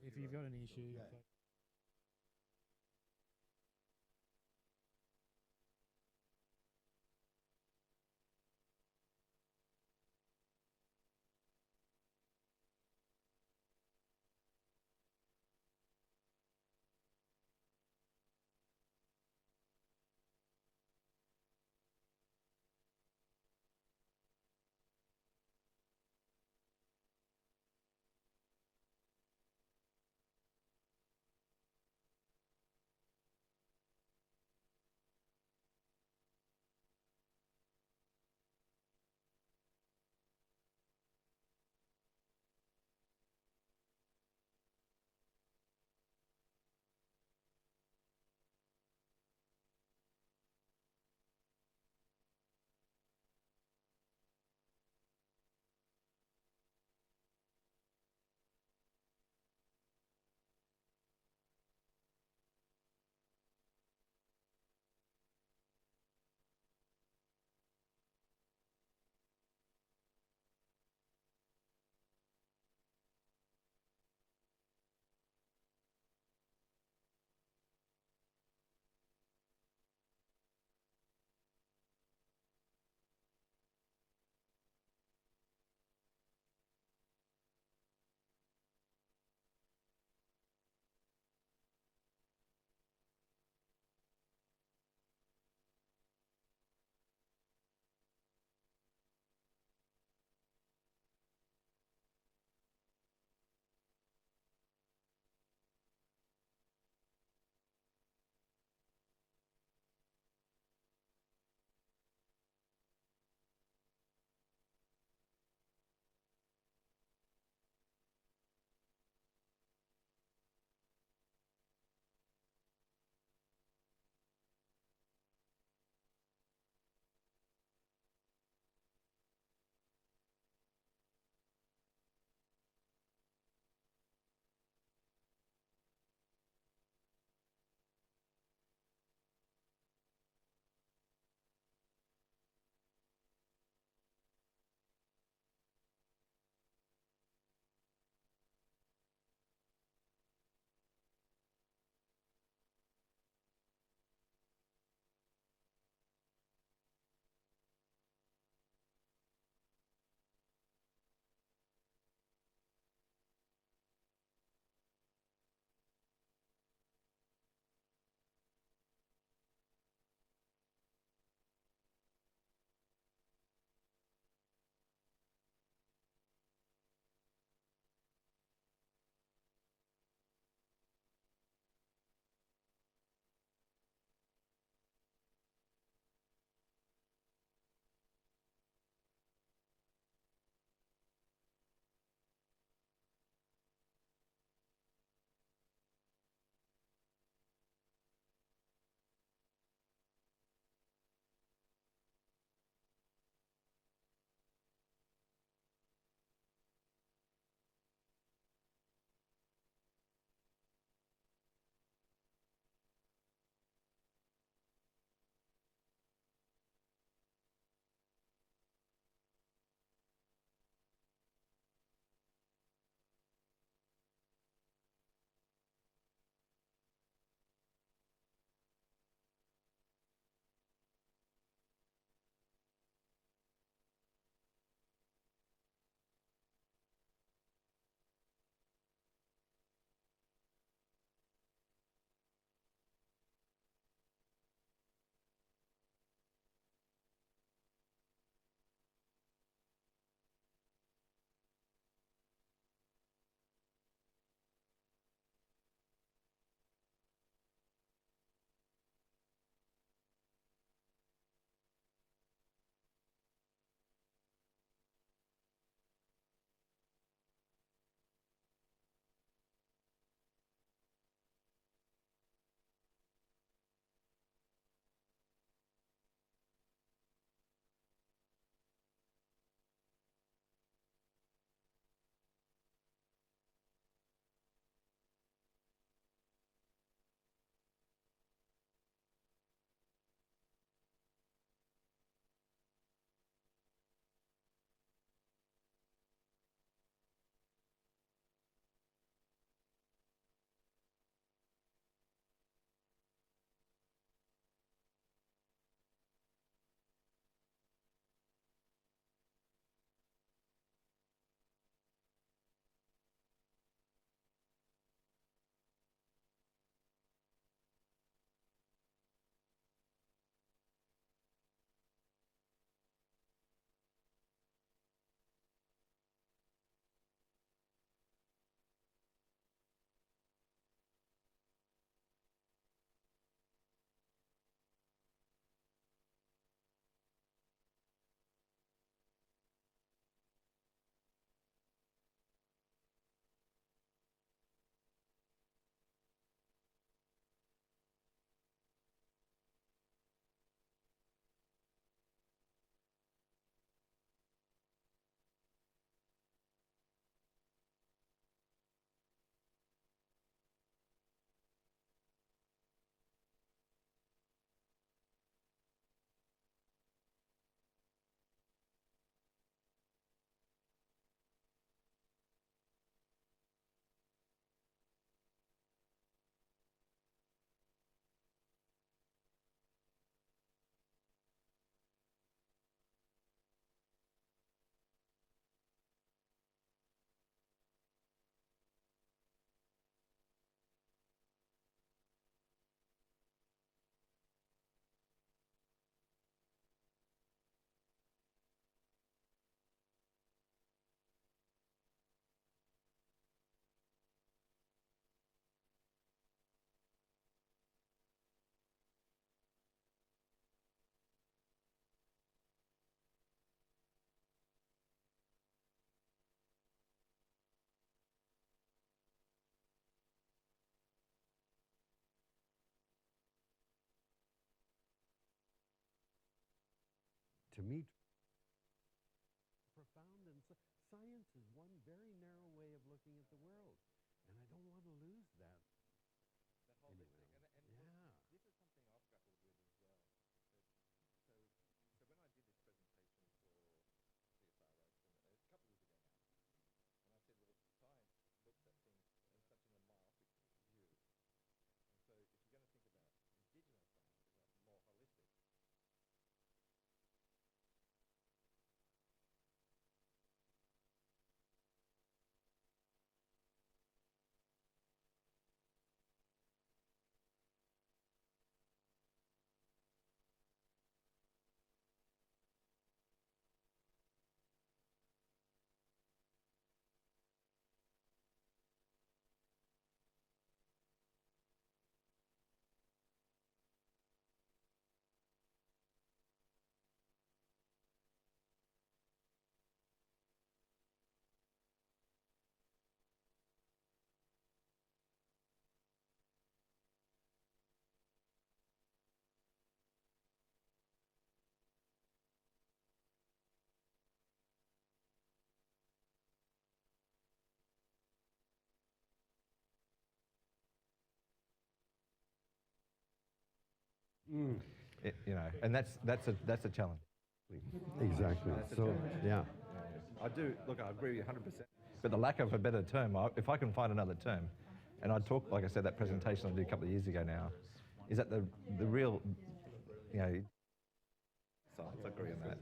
if you've got an issue, Yeah. like, to me, profound, and science is one very narrow way of looking at the world, and I don't want to lose that. That whole big thing. And yeah. This is something I've grappled with as well. So when I did this presentation for CSR Roast a couple of years ago now, and I said, well, science looks at things in such an myopic view. And so if you're going to think about Indigenous science as a more holistic, and that's a challenge. Exactly. So, yeah. I do, look, I agree with you 100%. But the lack of a better term, if I can find another term, and I talked, like I said, that presentation I did a couple of years ago now, is that the real, science, I agree on that.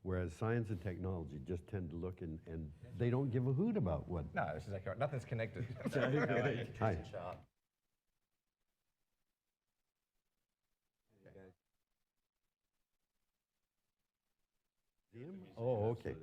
Whereas science and technology just tend to look and they don't give a hoot about what. No, this is accurate. Nothing's connected. Hi. Oh, okay.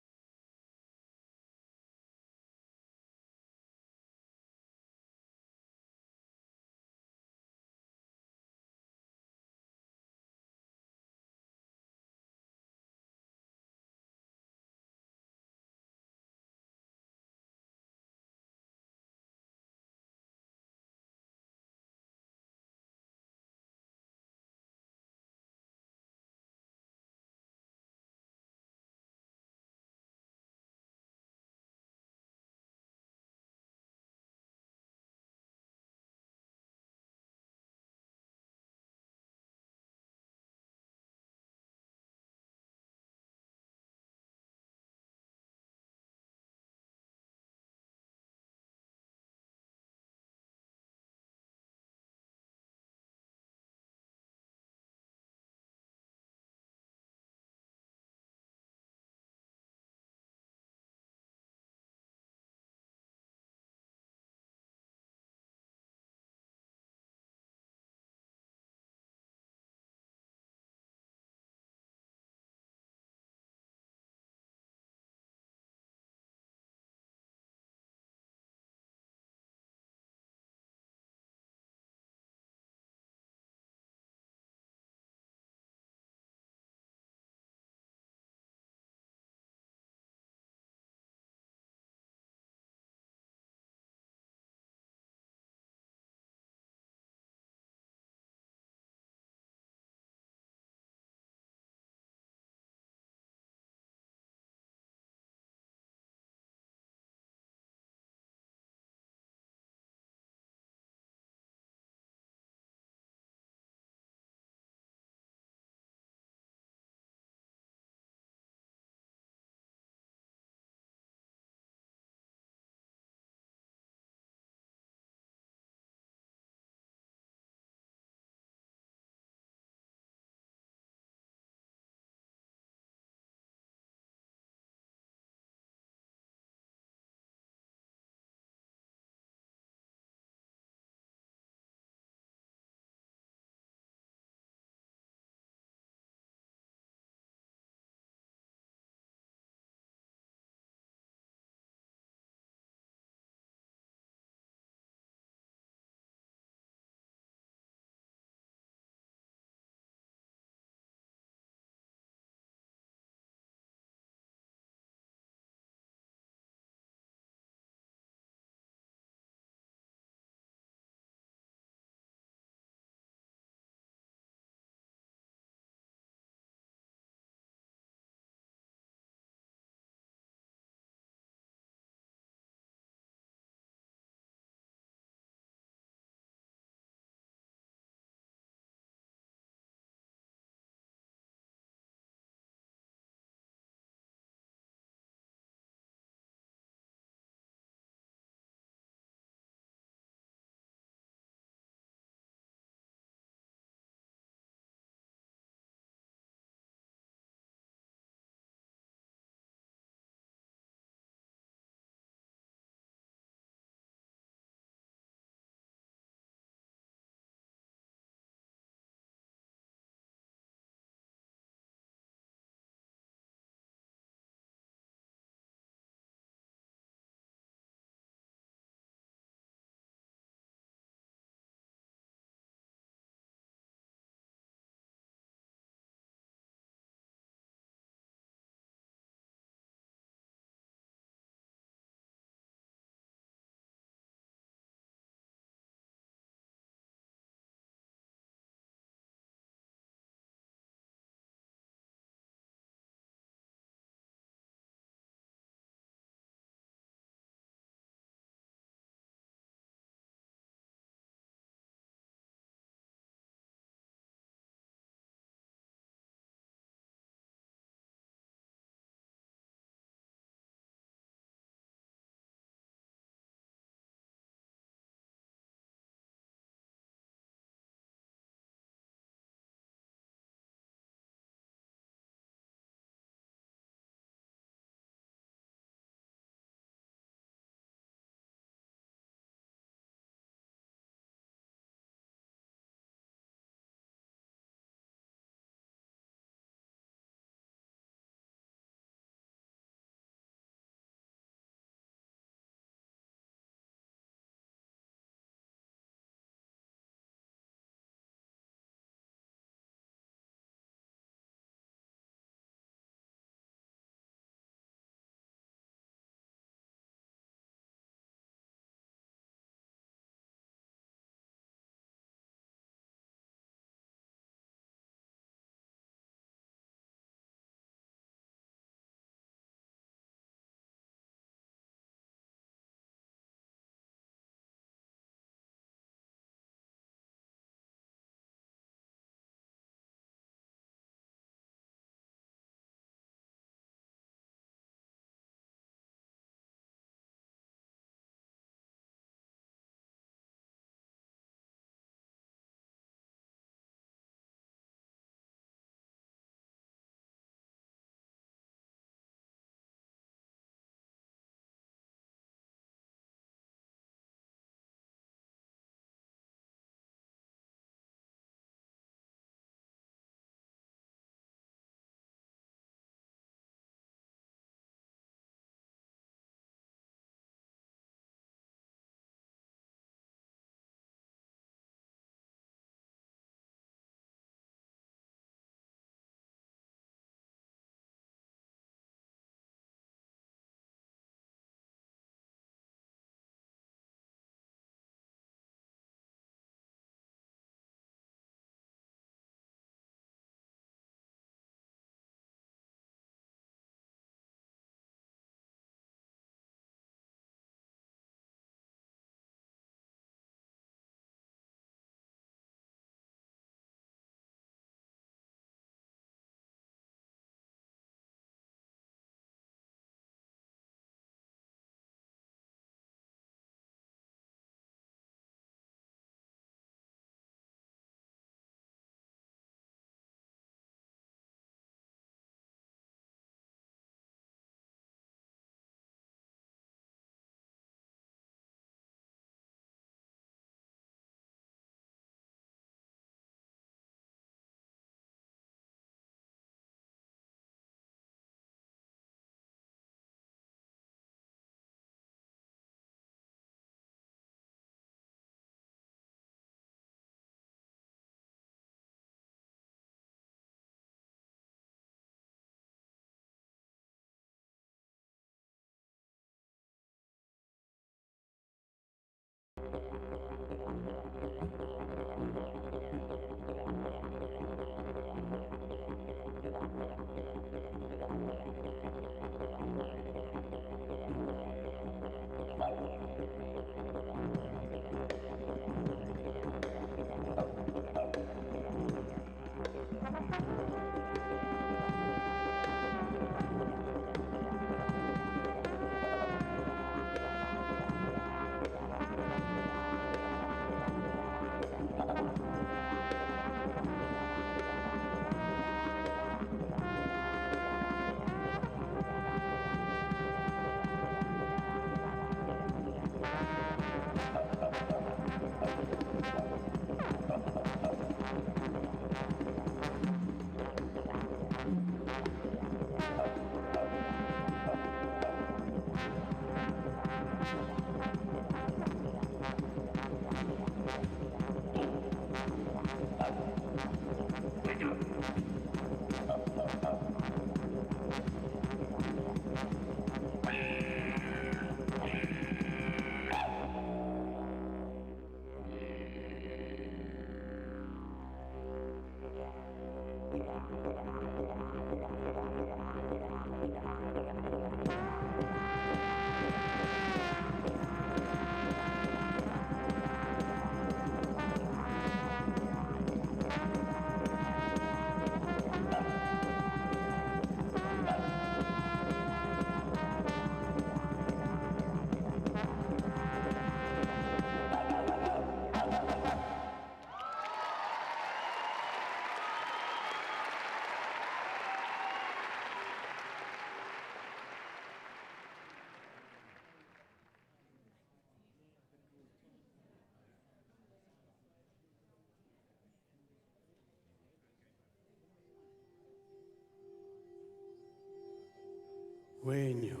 Wenyo,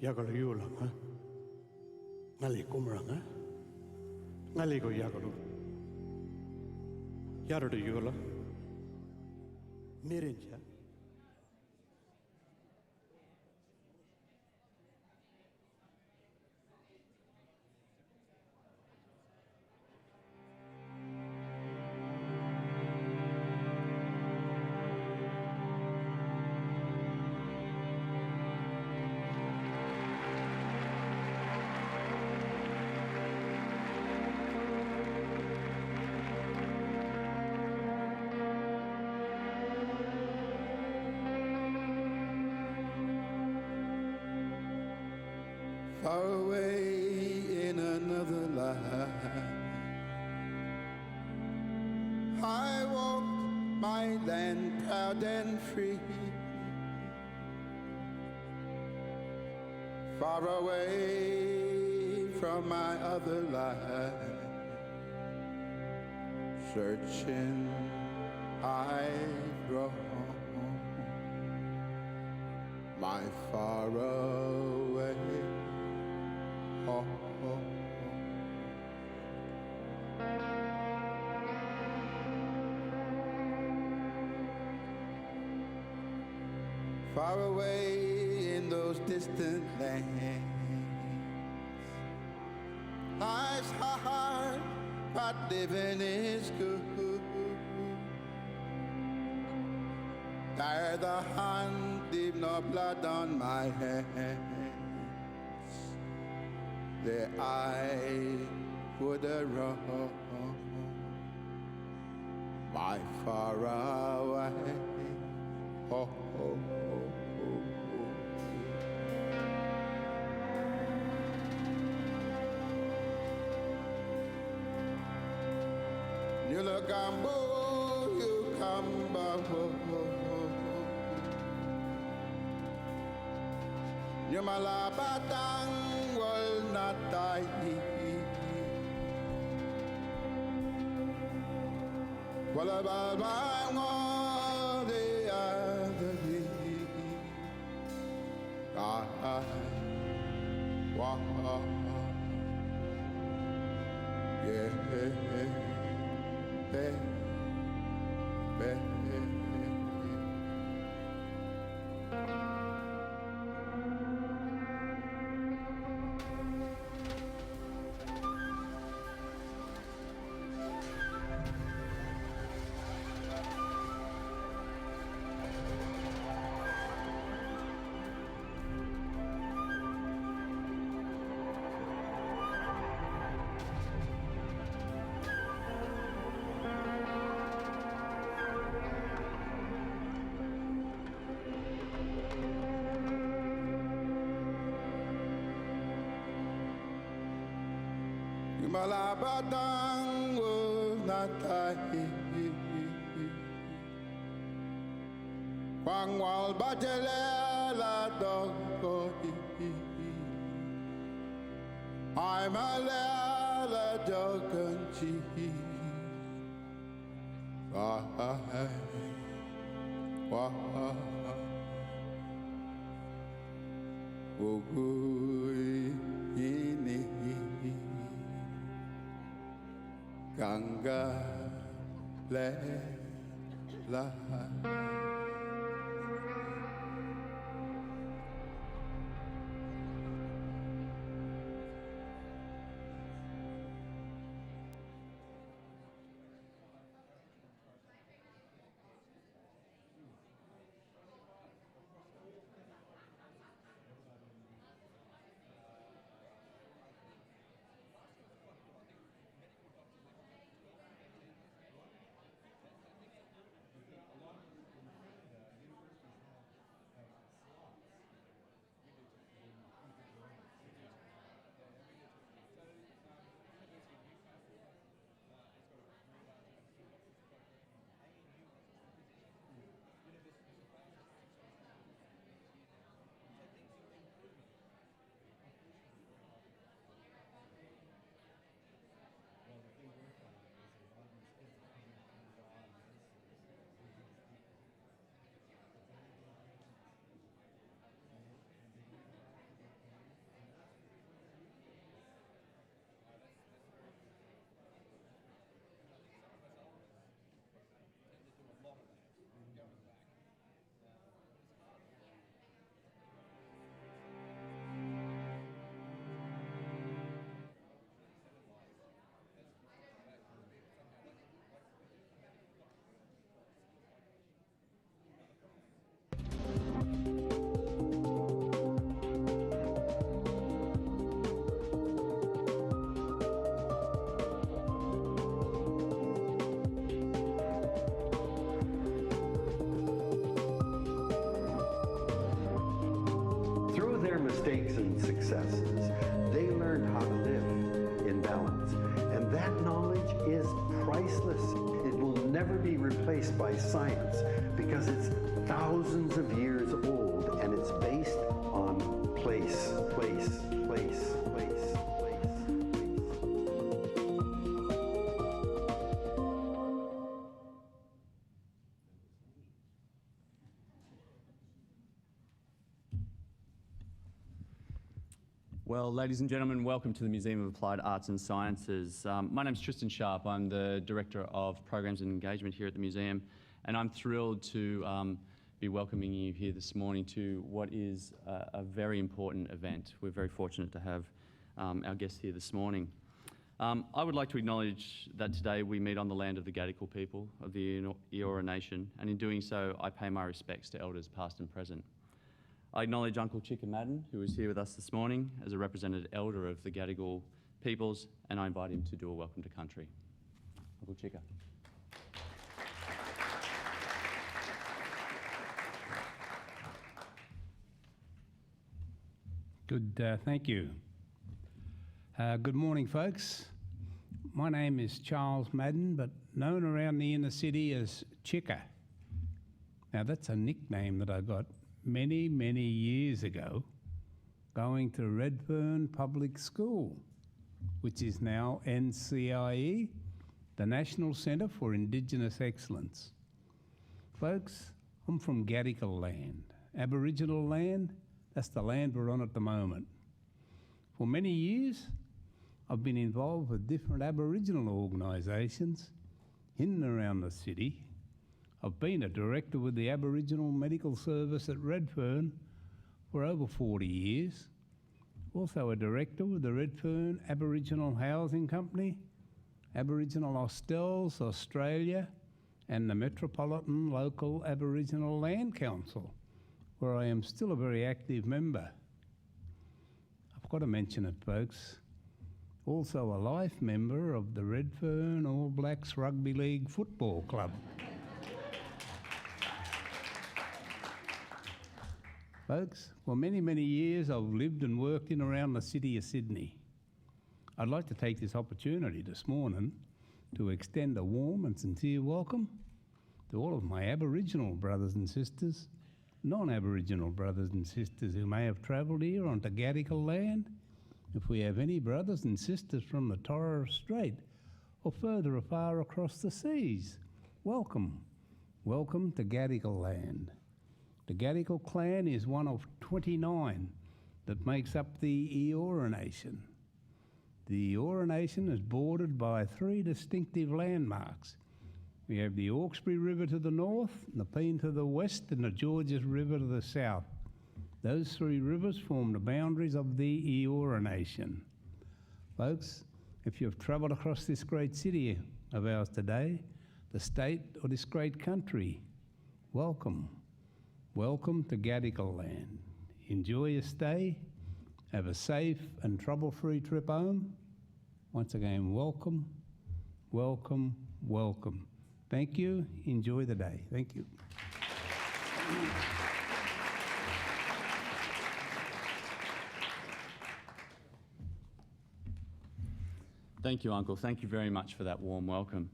yagalo yulang, ha? Ngali kumrang, ha? Ngali ko yagalo. Yaro do yula. Mirinja. Far away in another life, I walked my land proud and free. Far away from my other life, searching I roam my far away. Oh, oh. Far away in those distant lands, life's hard, but living is good. There the hand, leave no blood on my hands. There I would roam my far away. Oh, oh, oh, oh, oh. You look ambo, you come back. You malabatang will not die. Wala babang all the other day. Ah, wah, yeah, Malabadang will not die. Kwang wal bajele la dogo. I'm a la dogan chi. Wah, wah, wugui ini. Ganga le la. mistakes and successes. They learned how to live in balance. And that knowledge is priceless. It will never be replaced by science because it's thousands of years old and it's based on place, place, place, place, place. Well, ladies and gentlemen, welcome to the Museum of Applied Arts and Sciences. My name's Tristan Sharp. I'm the Director of Programs and Engagement here at the museum, and I'm thrilled to be welcoming you here this morning to what is a very important event. We're very fortunate to have our guests here this morning. I would like to acknowledge that today we meet on the land of the Gadigal people of the Eora Nation, and in doing so, I pay my respects to elders past and present. I acknowledge Uncle Chicka Madden, who is here with us this morning as a representative elder of the Gadigal peoples, and I invite him to do a welcome to country. Uncle Chicka. Good, thank you. Good morning, folks. My name is Charles Madden, but known around the inner city as Chicka. Now, that's a nickname that I got many, many years ago, going to Redfern Public School, which is now NCIE, the National Centre for Indigenous Excellence. Folks, I'm from Gadigal land, Aboriginal land. That's the land we're on at the moment. For many years, I've been involved with different Aboriginal organisations in and around the city. I've been a director with the Aboriginal Medical Service at Redfern for over 40 years. Also a director with the Redfern Aboriginal Housing Company, Aboriginal Hostels Australia, and the Metropolitan Local Aboriginal Land Council, where I am still a very active member. I've got to mention it, folks. Also a life member of the Redfern All Blacks Rugby League Football Club. Folks, for many, many years I've lived and worked in around the city of Sydney. I'd like to take this opportunity this morning to extend a warm and sincere welcome to all of my Aboriginal brothers and sisters, non-Aboriginal brothers and sisters who may have travelled here onto Gadigal land. If we have any brothers and sisters from the Torres Strait or further afar across the seas, welcome. Welcome to Gadigal land. The Gadigal clan is one of 29 that makes up the Eora Nation. The Eora Nation is bordered by 3 distinctive landmarks. We have the Hawkesbury River to the north, the Peen to the west, and the Georges River to the south. Those 3 rivers form the boundaries of the Eora Nation. Folks, if you've travelled across this great city of ours today, the state or this great country, welcome. Welcome to Gadigal land. Enjoy your stay. Have a safe and trouble-free trip home. Once again, welcome, welcome, welcome. Thank you. Enjoy the day. Thank you. Thank you, Uncle. Thank you very much for that warm welcome.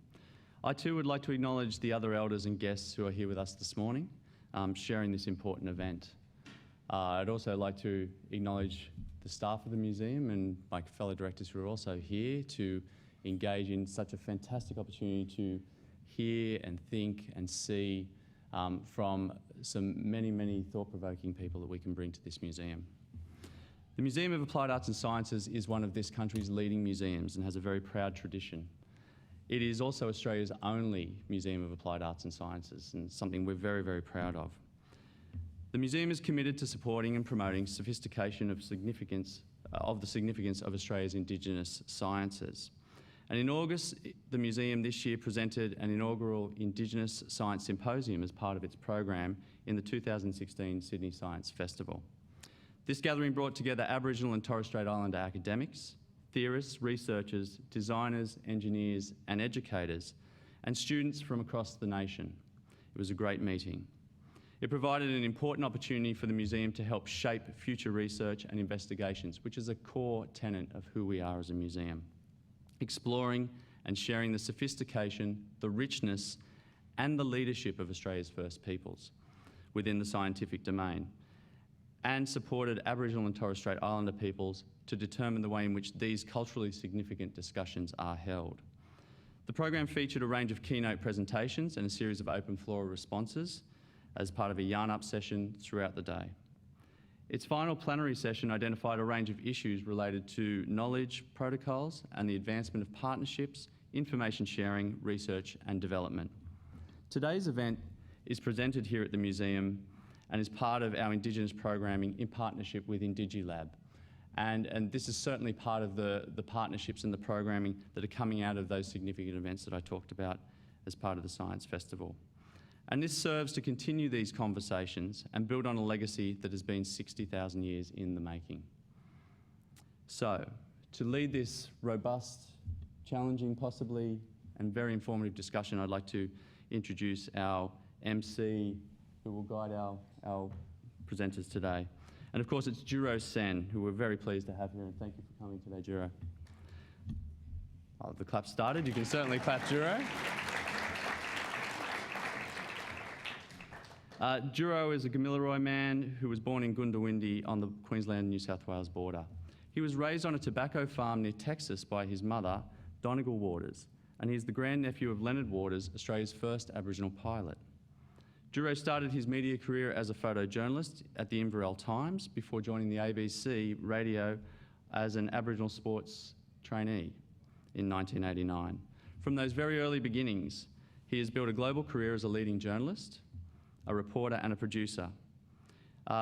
I too would like to acknowledge the other elders and guests who are here with us this morning, sharing this important event. I'd also like to acknowledge the staff of the museum and my fellow directors who are also here to engage in such a fantastic opportunity to hear and think and see from some many, many thought-provoking people that we can bring to this museum. The Museum of Applied Arts and Sciences is one of this country's leading museums and has a very proud tradition. It is also Australia's only Museum of Applied Arts and Sciences, and something we're very, very proud of. The museum is committed to supporting and promoting sophistication of the significance of Australia's Indigenous sciences. And in August, the museum this year presented an inaugural Indigenous Science Symposium as part of its program in the 2016 Sydney Science Festival. This gathering brought together Aboriginal and Torres Strait Islander academics, theorists, researchers, designers, engineers, and educators, and students from across the nation. It was a great meeting. It provided an important opportunity for the museum to help shape future research and investigations, which is a core tenet of who we are as a museum. Exploring and sharing the sophistication, the richness, and the leadership of Australia's First Peoples within the scientific domain, and supported Aboriginal and Torres Strait Islander peoples to determine the way in which these culturally significant discussions are held. The program featured a range of keynote presentations and a series of open floor responses as part of a yarn-up session throughout the day. Its final plenary session identified a range of issues related to knowledge, protocols, and the advancement of partnerships, information sharing, research, and development. Today's event is presented here at the museum and is part of our Indigenous programming in partnership with Indigi Lab. And this is certainly part of the partnerships and the programming that are coming out of those significant events that I talked about as part of the Science Festival. And this serves to continue these conversations and build on a legacy that has been 60,000 years in the making. So, to lead this robust, challenging, possibly, and very informative discussion, I'd like to introduce our MC, who will guide our presenters today. And of course, it's Juro Sen, who we're very pleased to have here, and thank you for coming today, Juro. Oh, the clap started. You can certainly clap, Juro. Juro is a Gamilaroi man who was born in Goondiwindi on the Queensland-New South Wales border. He was raised on a tobacco farm near Texas by his mother, Donegal Waters, and he is the grandnephew of Leonard Waters, Australia's first Aboriginal pilot. Juro started his media career as a photojournalist at the Inverell Times before joining the ABC radio as an Aboriginal sports trainee in 1989. From those very early beginnings, he has built a global career as a leading journalist, a reporter and a producer.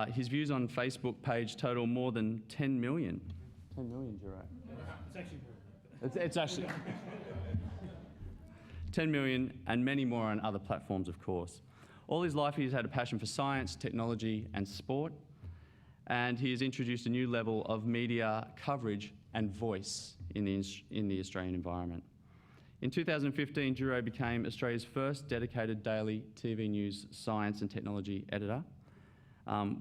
His views on Facebook page total more than 10 million. 10 million, Juro. It's actually It's actually 10 million, and many more on other platforms, of course. All his life, he's had a passion for science, technology, and sport, and he has introduced a new level of media coverage and voice in the Australian environment. In 2015, Juro became Australia's first dedicated daily TV news science and technology editor,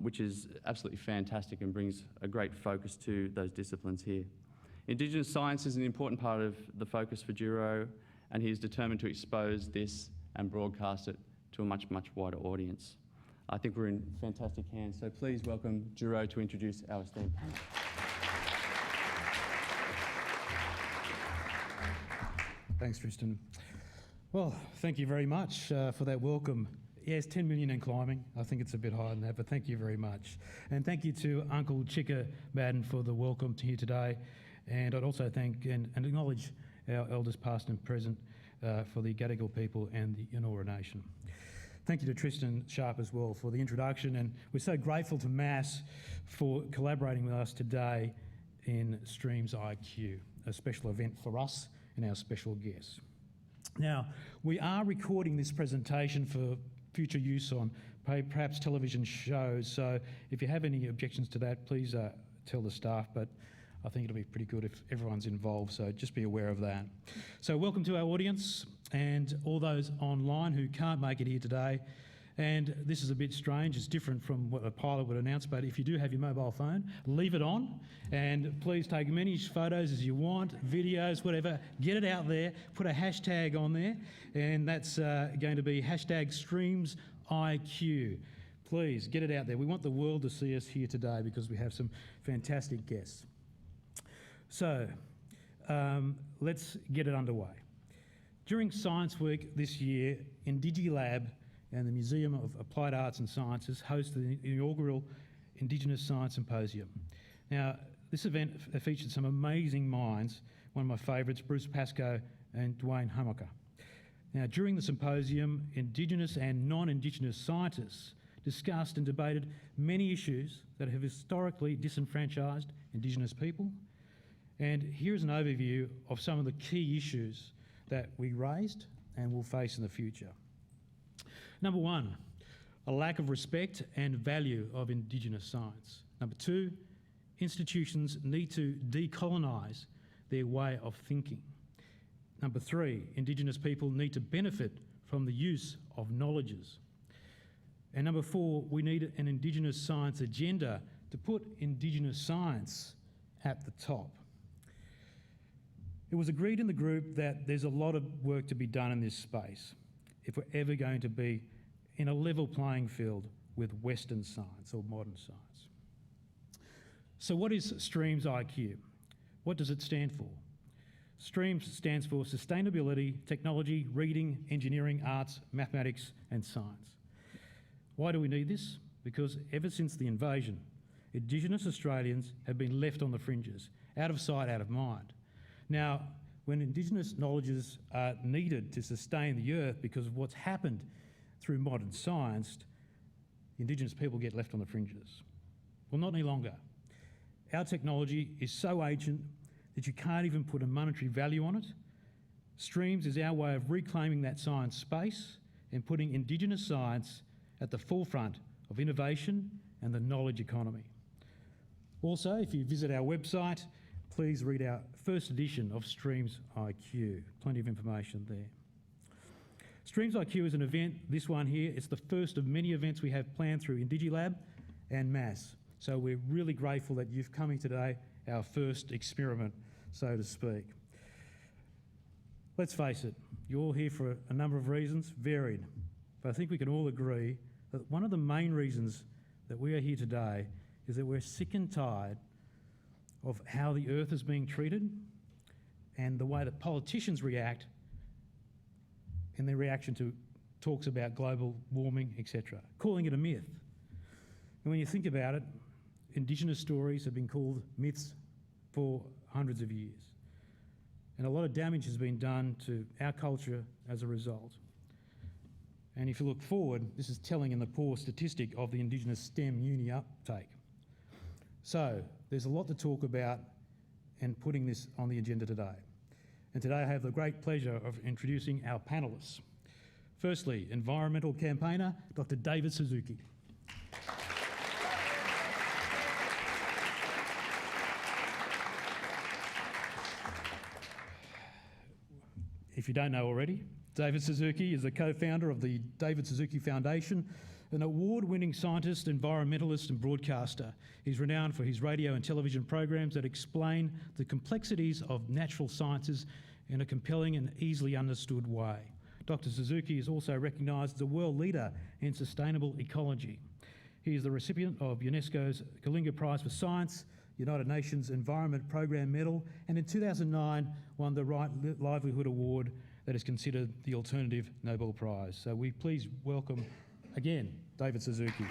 which is absolutely fantastic and brings a great focus to those disciplines here. Indigenous science is an important part of the focus for Juro, and he is determined to expose this and broadcast it to a much, much wider audience. I think we're in fantastic hands, so please welcome Juro to introduce our esteemed panel. Thanks, Tristan. Well, thank you very much for that welcome. Yes, 10 million and climbing. I think it's a bit higher than that, but thank you very much. And thank you to Uncle Chicka Madden for the welcome to here today. And I'd also thank and acknowledge our elders past and present for the Gadigal people and the Eora Nation. Thank you to Tristan Sharp as well for the introduction, and we're so grateful to Mass for collaborating with us today in Streams IQ, a special event for us and our special guests. Now, we are recording this presentation for future use on perhaps television shows, so if you have any objections to that, please tell the staff, but I think it'll be pretty good if everyone's involved, so just be aware of that. So welcome to our audience and all those online who can't make it here today. And this is a bit strange, it's different from what a pilot would announce, but if you do have your mobile phone, leave it on, and please take as many photos as you want, videos, whatever, get it out there, put a hashtag on there, and that's going to be hashtag StreamsIQ. Please get it out there. We want the world to see us here today because we have some fantastic guests. So, let's get it underway. During Science Week this year, Indigi Lab and the Museum of Applied Arts and Sciences hosted the inaugural Indigenous Science Symposium. Now, this event featured some amazing minds, one of my favourites, Bruce Pascoe and Dwayne Hummocker. Now, during the symposium, Indigenous and non-Indigenous scientists discussed and debated many issues that have historically disenfranchised Indigenous people. And here's an overview of some of the key issues that we raised and will face in the future. Number one, a lack of respect and value of Indigenous science. Number two, institutions need to decolonise their way of thinking. Number three, Indigenous people need to benefit from the use of knowledges. And number 4, we need an Indigenous science agenda to put Indigenous science at the top. It was agreed in the group that there's a lot of work to be done in this space if we're ever going to be in a level playing field with Western science or modern science. So what is STREAMS IQ? What does it stand for? STREAMS stands for Sustainability, Technology, Reading, Engineering, Arts, Mathematics and Science. Why do we need this? Because ever since the invasion, Indigenous Australians have been left on the fringes, out of sight, out of mind. Now, when Indigenous knowledges are needed to sustain the earth because of what's happened through modern science, Indigenous people get left on the fringes. Well, not any longer. Our technology is so ancient that you can't even put a monetary value on it. STREAMS is our way of reclaiming that science space and putting Indigenous science at the forefront of innovation and the knowledge economy. Also, if you visit our website, please read our first edition of STREAMS IQ. Plenty of information there. STREAMS IQ is an event, this one here, it's the first of many events we have planned through Indigi Lab and MASS. So we're really grateful that you've come here today, our first experiment, so to speak. Let's face it, you're all here for a number of reasons, varied. But I think we can all agree that one of the main reasons that we are here today is that we're sick and tired of how the earth is being treated and the way that politicians react in their reaction to talks about global warming, etc., calling it a myth. And when you think about it, Indigenous stories have been called myths for hundreds of years. And a lot of damage has been done to our culture as a result. And if you look forward, this is telling in the poor statistic of the Indigenous STEM uni uptake. So there's a lot to talk about and putting this on the agenda today. And today I have the great pleasure of introducing our panellists. Firstly, environmental campaigner, Dr. David Suzuki. If you don't know already, David Suzuki is the co-founder of the David Suzuki Foundation, an award-winning scientist, environmentalist and broadcaster. He's renowned for his radio and television programs that explain the complexities of natural sciences in a compelling and easily understood way. Dr. Suzuki is also recognised as a world leader in sustainable ecology. He is the recipient of UNESCO's Kalinga Prize for Science, United Nations Environment Programme Medal, and in 2009 won the Right Livelihood Award that is considered the alternative Nobel Prize. So we please welcome again David Suzuki.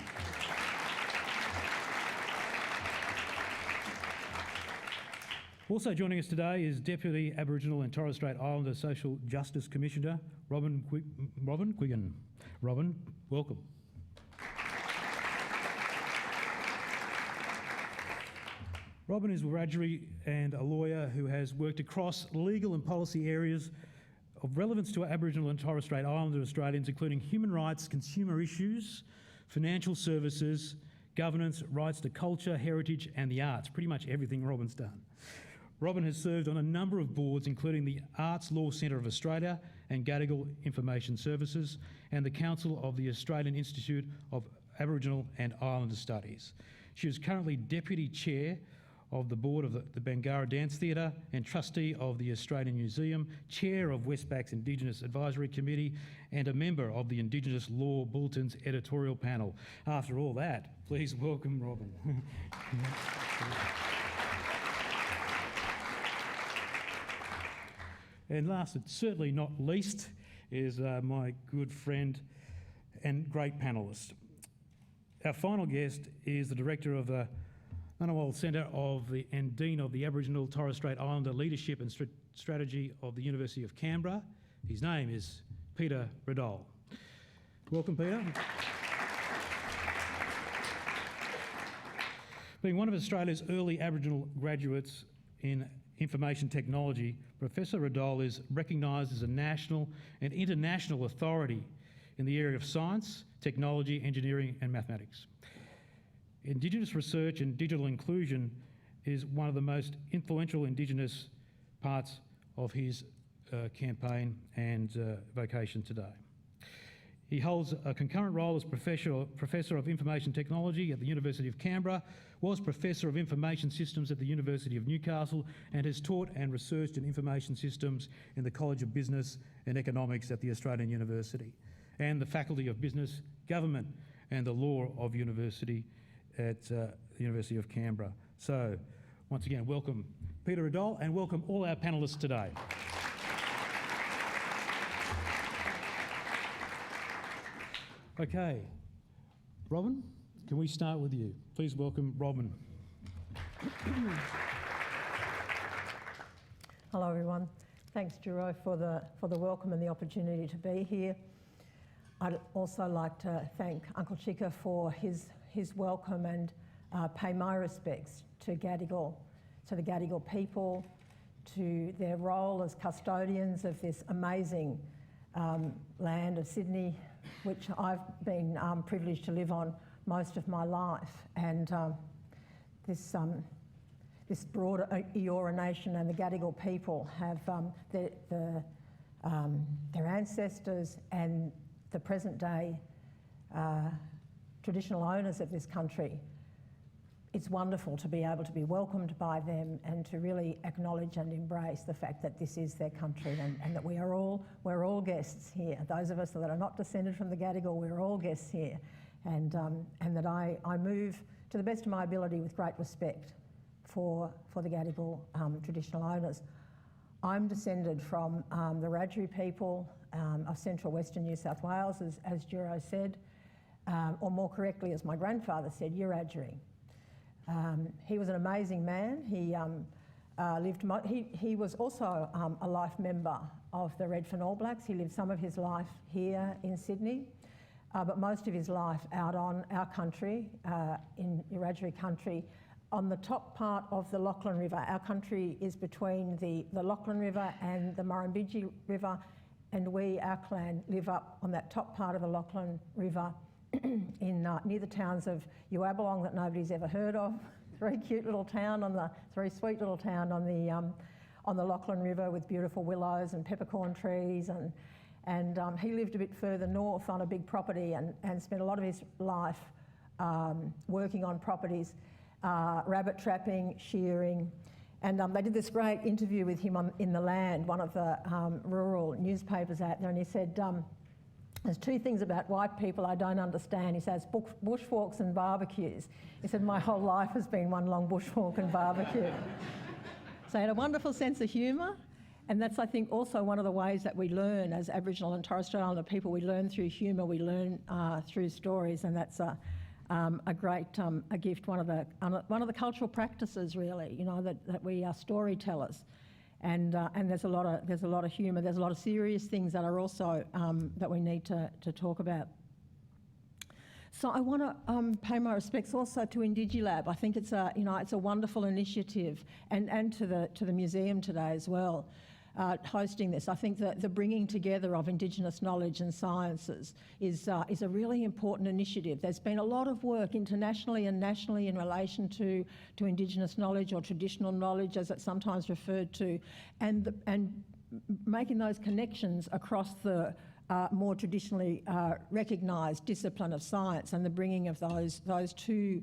Also joining us today is Deputy Aboriginal and Torres Strait Islander Social Justice Commissioner Robin Quiggin. Robin, welcome. Robin is a graduate and a lawyer who has worked across legal and policy areas of relevance to Aboriginal and Torres Strait Islander Australians, including human rights, consumer issues, financial services, governance, rights to culture, heritage and the arts. Pretty much everything Robin's done. Robin has served on a number of boards, including the Arts Law Centre of Australia and Gadigal Information Services and the Council of the Australian Institute of Aboriginal and Islander Studies. She is currently Deputy Chair of the Board of the Bangarra Dance Theatre and Trustee of the Australian Museum, Chair of Westpac's Indigenous Advisory Committee and a member of the Indigenous Law Bulletin's editorial panel. After all that, please welcome Robin. And last but certainly not least is my good friend and great panellist. Our final guest is the Director of the Radoll Centre and Dean of the Aboriginal Torres Strait Islander Leadership and Strategy of the University of Canberra. His name is Peter Radoll. Welcome, Peter. Being one of Australia's early Aboriginal graduates in information technology, Professor Radoll is recognised as a national and international authority in the area of science, technology, engineering and mathematics. Indigenous research and digital inclusion is one of the most influential Indigenous parts of his campaign and vocation today. He holds a concurrent role as Professor of Information Technology at the University of Canberra, was Professor of Information Systems at the University of Newcastle, and has taught and researched in information systems in the College of Business and Economics at the Australian University, and the Faculty of Business, Government and the Law of University at the University of Canberra. So, once again, welcome Peter Radoll, and welcome all our panellists today. Okay, Robin, can we start with you? Please welcome Robin. Hello, everyone. Thanks, Juro, for the welcome and the opportunity to be here. I'd also like to thank Uncle Chika for his welcome and pay my respects to Gadigal, to the Gadigal people, to their role as custodians of this amazing land of Sydney, which I've been privileged to live on most of my life. And this broader Eora nation and the Gadigal people have their ancestors and the present day traditional owners of this country. It's wonderful to be able to be welcomed by them and to really acknowledge and embrace the fact that this is their country and that we're all guests here. Those of us that are not descended from the Gadigal, we're all guests here, and that I move to the best of my ability with great respect for the Gadigal traditional owners. I'm descended from the Wiradjuri people of central western New South Wales, as Juro said, or more correctly, as my grandfather said, Wiradjuri. He was an amazing man. He he was also a life member of the Redfern All Blacks. He lived some of his life here in Sydney, but most of his life out on our country, in Wiradjuri country, on the top part of the Lachlan River. Our country is between the Lachlan River and the Murrumbidgee River, and our clan, live up on that top part of the Lachlan River in near the towns of Uabalong that nobody's ever heard of. Very cute little town very sweet little town on the Lachlan River with beautiful willows and peppercorn trees, and he lived a bit further north on a big property and spent a lot of his life working on properties, rabbit trapping, shearing, and they did this great interview with him in The Land, one of the rural newspapers out there, and he said, there's two things about white people I don't understand. He says, bushwalks and barbecues. He said, my whole life has been one long bushwalk and barbecue. So he had a wonderful sense of humour, and that's, I think, also one of the ways that we learn as Aboriginal and Torres Strait Islander people. We learn through humour, we learn through stories, and that's a great a gift, one of the cultural practices, really, you know, that we are storytellers. And there's a lot of humour. There's a lot of serious things that are also that we need to talk about. So I want to pay my respects also to Indigi Lab. I think it's a wonderful initiative, and to the museum today as well, hosting this. I think that the bringing together of Indigenous knowledge and sciences is a really important initiative. There's been a lot of work internationally and nationally in relation to Indigenous knowledge, or traditional knowledge as it's sometimes referred to, and making those connections across the more traditionally recognised discipline of science, and the bringing of those two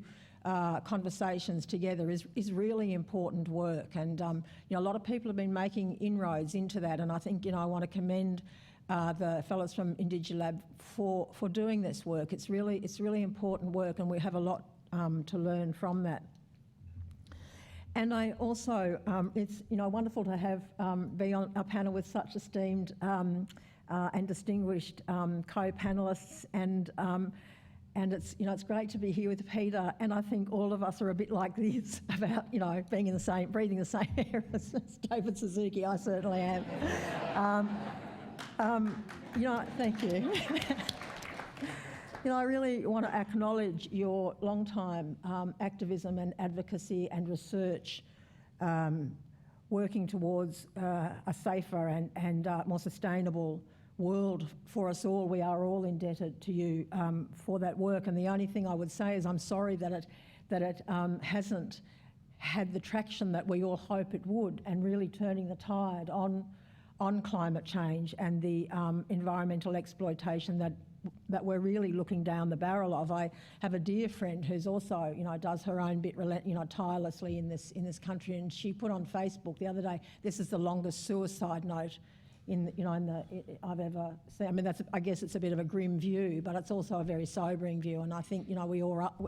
conversations together is really important work, and a lot of people have been making inroads into that, and I think I want to commend the fellows from Indigi Lab for doing this work. It's really important work, and we have a lot to learn from that. And I also, it's wonderful to have be on a panel with such esteemed and distinguished co-panelists, and it's great to be here with Peter, and I think all of us are a bit like this about being breathing the same air as David Suzuki. I certainly am. Thank you. I really want to acknowledge your long-time activism and advocacy and research, working towards a safer and more sustainable world for us all. We are all indebted to you for that work, and the only thing I would say is I'm sorry that it hasn't had the traction that we all hope it would, and really turning the tide on climate change and the environmental exploitation that we're really looking down the barrel of. I have a dear friend who's also, does her own bit, tirelessly in this country, and she put on Facebook the other day, this is the longest suicide note I've ever seen. I mean, I guess it's a bit of a grim view, but it's also a very sobering view. And I think,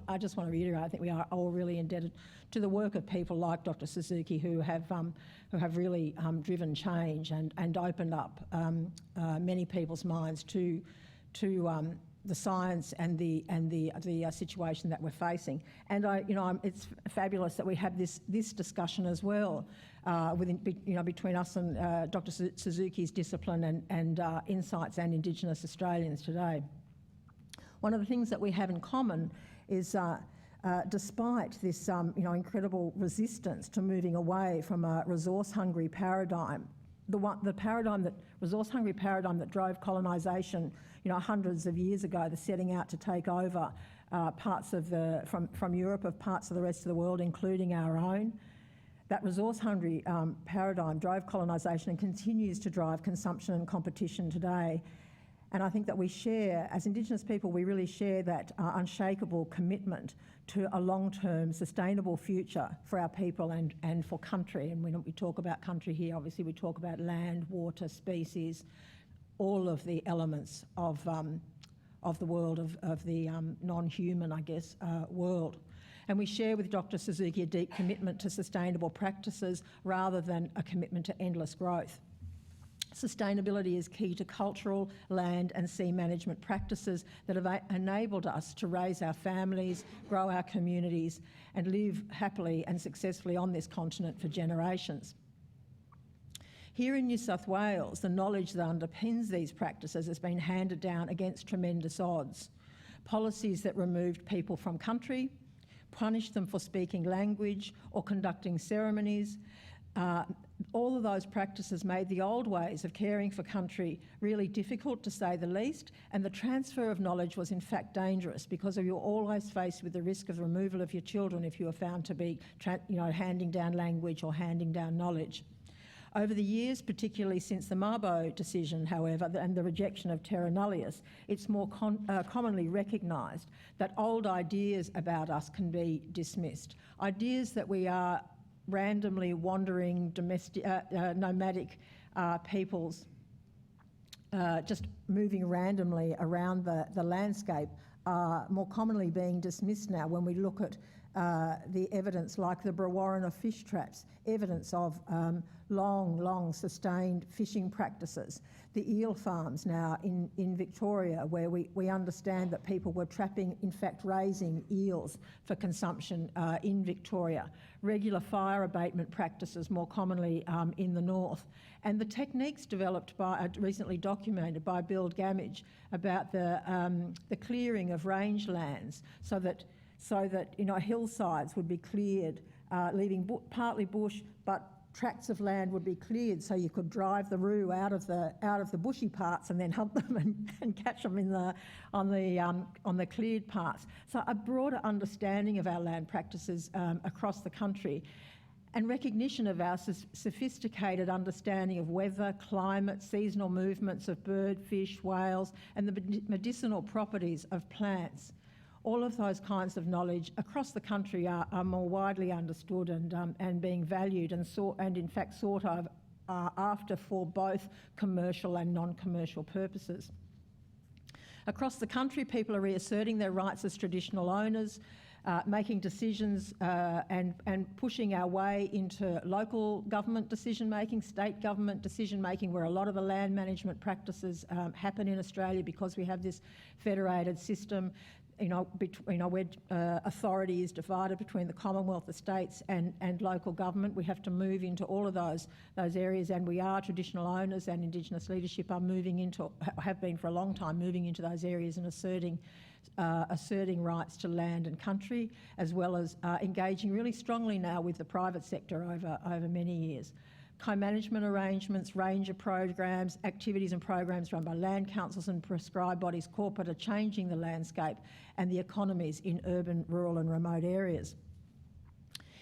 I just want to reiterate, I think we are all really indebted to the work of people like Dr. Suzuki who have really driven change and opened up many people's minds to the science and the situation that we're facing. And it's fabulous that we have this discussion as well between us and Dr. Suzuki's discipline and insights and Indigenous Australians today. One of the things that we have in common is despite this incredible resistance to moving away from a resource-hungry paradigm, the resource-hungry paradigm that drove colonisation, hundreds of years ago, the setting out to take over parts of from Europe of parts of the rest of the world, including our own. That resource-hungry paradigm drove colonisation and continues to drive consumption and competition today. And I think that we share, as Indigenous people, we really share that unshakable commitment to a long-term sustainable future for our people and for country. And when we talk about country here, obviously we talk about land, water, species, all of the elements of the world, of the non-human, I guess, world. And we share with Dr. Suzuki a deep commitment to sustainable practices rather than a commitment to endless growth. Sustainability is key to cultural, land and sea management practices that have enabled us to raise our families, grow our communities and live happily and successfully on this continent for generations. Here in New South Wales, the knowledge that underpins these practices has been handed down against tremendous odds. Policies that removed people from country, punished them for speaking language or conducting ceremonies, all of those practices made the old ways of caring for country really difficult, to say the least, and the transfer of knowledge was in fact dangerous because you're always faced with the risk of the removal of your children if you are found to be handing down language or handing down knowledge. Over the years, particularly since the Mabo decision, however, and the rejection of terra nullius, it's more commonly recognised that old ideas about us can be dismissed. Ideas that we are randomly wandering nomadic peoples just moving randomly around the landscape are more commonly being dismissed now when we look at the evidence like the Brewarrina fish traps, evidence of long sustained fishing practices. The eel farms now in Victoria, where we understand that people were trapping, in fact raising eels for consumption in Victoria. Regular fire abatement practices more commonly in the north. And the techniques developed recently documented by Bill Gamage about the clearing of rangelands so that hillsides would be cleared, leaving partly bush, but tracts of land would be cleared so you could drive the roo out of the bushy parts and then hunt them and catch them on the cleared parts. So a broader understanding of our land practices across the country, and recognition of our sophisticated understanding of weather, climate, seasonal movements of bird, fish, whales, and the medicinal properties of plants. All of those kinds of knowledge across the country are more widely understood and being valued and in fact sought after for both commercial and non-commercial purposes. Across the country, people are reasserting their rights as traditional owners, making decisions and pushing our way into local government decision-making, state government decision-making, where a lot of the land management practices happen in Australia because we have this federated system. Where authority is divided between the Commonwealth, the states and local government. We have to move into all of those areas, and we are traditional owners, and Indigenous leadership are have been for a long time, moving into those areas and asserting rights to land and country, as well as engaging really strongly now with the private sector over many years. Co-management arrangements, range of programs, activities and programs run by land councils and prescribed bodies corporate are changing the landscape and the economies in urban, rural and remote areas.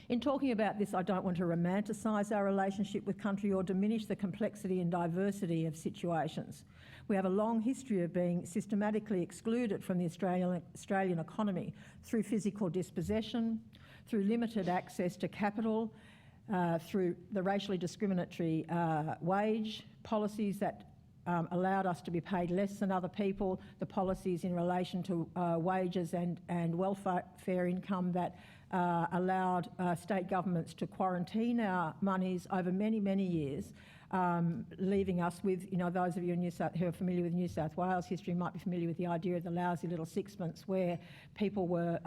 In talking about this, I don't want to romanticise our relationship with country or diminish the complexity and diversity of situations. We have a long history of being systematically excluded from the Australian economy through physical dispossession, through limited access to capital, through the racially discriminatory wage policies that allowed us to be paid less than other people, the policies in relation to wages and welfare income that allowed state governments to quarantine our monies over many, many years, leaving us with, those of you who are familiar with New South Wales history might be familiar with the idea of the lousy little sixpence, where people were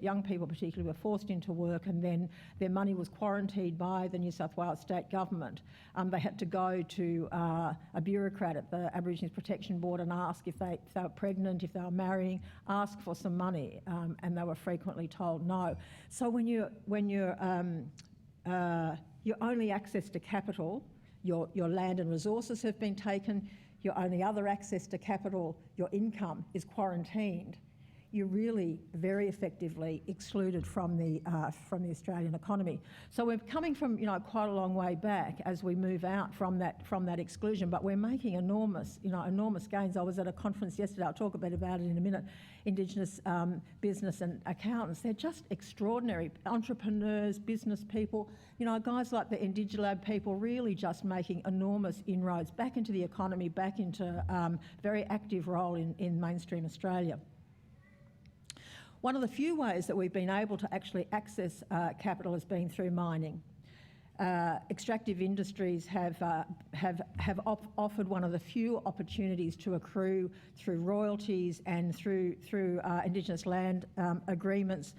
young people particularly, were forced into work, and then their money was quarantined by the New South Wales state government. They had to go to a bureaucrat at the Aboriginals Protection Board and ask if they were pregnant, if they were marrying, ask for some money, and they were frequently told no. So when your only access to capital, your land and resources have been taken, your only other access to capital, your income, is quarantined, you're really very effectively excluded from the Australian economy. So we're coming from quite a long way back as we move out from that exclusion, but we're making enormous gains. I was at a conference yesterday. I'll talk a bit about it in a minute. Indigenous business and accountants, they're just extraordinary entrepreneurs, business people. Guys like the Indigilab people really just making enormous inroads back into the economy, back into very active role in mainstream Australia. One of the few ways that we've been able to actually access capital has been through mining. Extractive industries have offered one of the few opportunities to accrue through royalties and through Indigenous land agreements.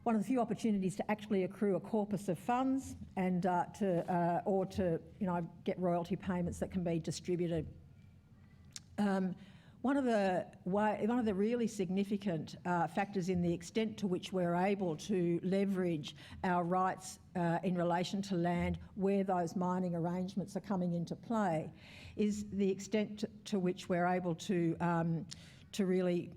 One of the few opportunities to actually accrue a corpus of funds and to get royalty payments that can be distributed. One of the really significant factors in the extent to which we're able to leverage our rights in relation to land where those mining arrangements are coming into play is the extent to which we're able to really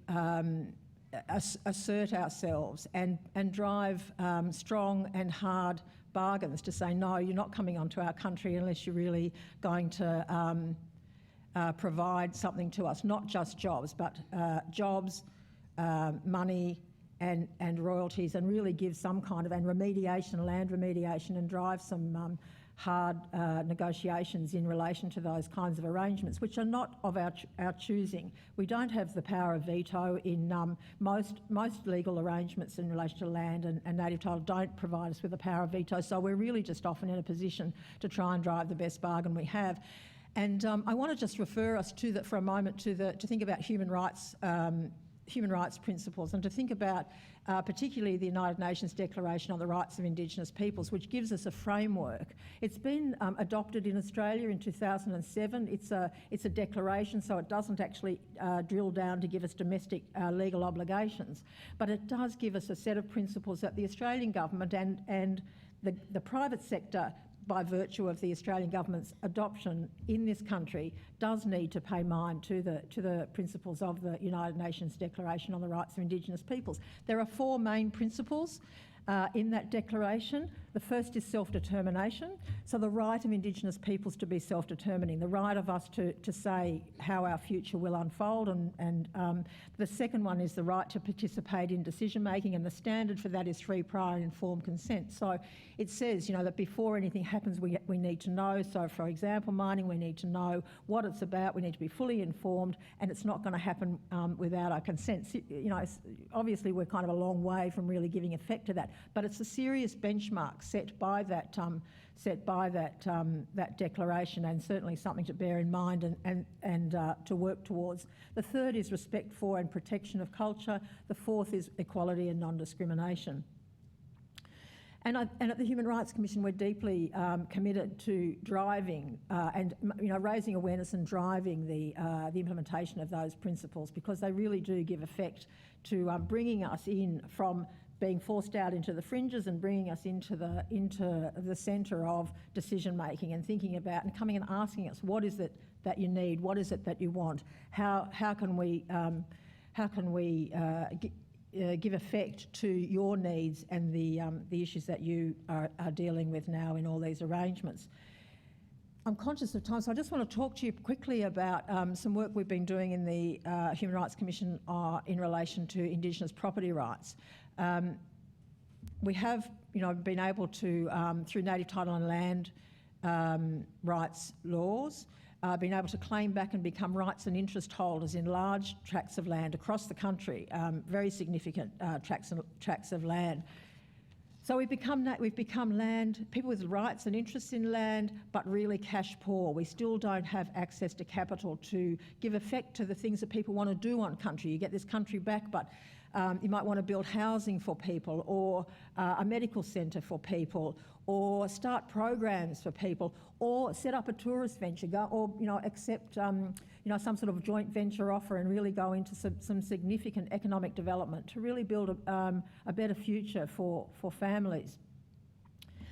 assert ourselves and drive strong and hard bargains to say, no, you're not coming onto our country unless you're really going to provide something to us, not just jobs, but jobs, money and royalties, and really give some kind of, and remediation, land remediation, and drive some hard negotiations in relation to those kinds of arrangements, which are not of our choosing. We don't have the power of veto in most legal arrangements in relation to land and native title don't provide us with the power of veto, so we're really just often in a position to try and drive the best bargain we have. And I want to just refer us to that for a moment to think about human rights principles, and to think about particularly the United Nations Declaration on the Rights of Indigenous Peoples, which gives us a framework. It's been adopted in Australia in 2007. It's a declaration, so it doesn't actually drill down to give us domestic legal obligations, but it does give us a set of principles that the Australian government and the private sector, by virtue of the Australian government's adoption in this country, does need to pay mind to the principles of the United Nations Declaration on the Rights of Indigenous Peoples. There are four main principles in that declaration. The first is self-determination, so the right of Indigenous peoples to be self-determining, the right of us to say how our future will unfold, and the second one is the right to participate in decision-making, and the standard for that is free, prior and informed consent. So it says, that before anything happens we need to know. So for example, mining, we need to know what it's about, we need to be fully informed, and it's not going to happen without our consent. Obviously we're kind of a long way from really giving effect to that, but it's a serious benchmark set by that declaration, and certainly something to bear in mind and to work towards. The third is respect for and protection of culture. The fourth is equality and non-discrimination. And at the Human Rights Commission, we're deeply committed to driving and raising awareness and driving the implementation of those principles, because they really do give effect to bringing us in from being forced out into the fringes and bringing us into the centre of decision making, and thinking about and coming and asking us, what is it that you need, what is it that you want, how can we give effect to your needs and the issues that you are dealing with now in all these arrangements. I'm conscious of time, so I just want to talk to you quickly about some work we've been doing in the Human Rights Commission in relation to Indigenous property rights. We have, been able to, through native title and land rights laws, been able to claim back and become rights and interest holders in large tracts of land across the country, very significant tracts of land. So we've become land, people with rights and interests in land, but really cash poor. We still don't have access to capital to give effect to the things that people want to do on country. You get this country back, but you might want to build housing for people, or a medical centre for people, or start programs for people, or set up a tourist venture, or accept some sort of joint venture offer and really go into some significant economic development to really build a better future for families.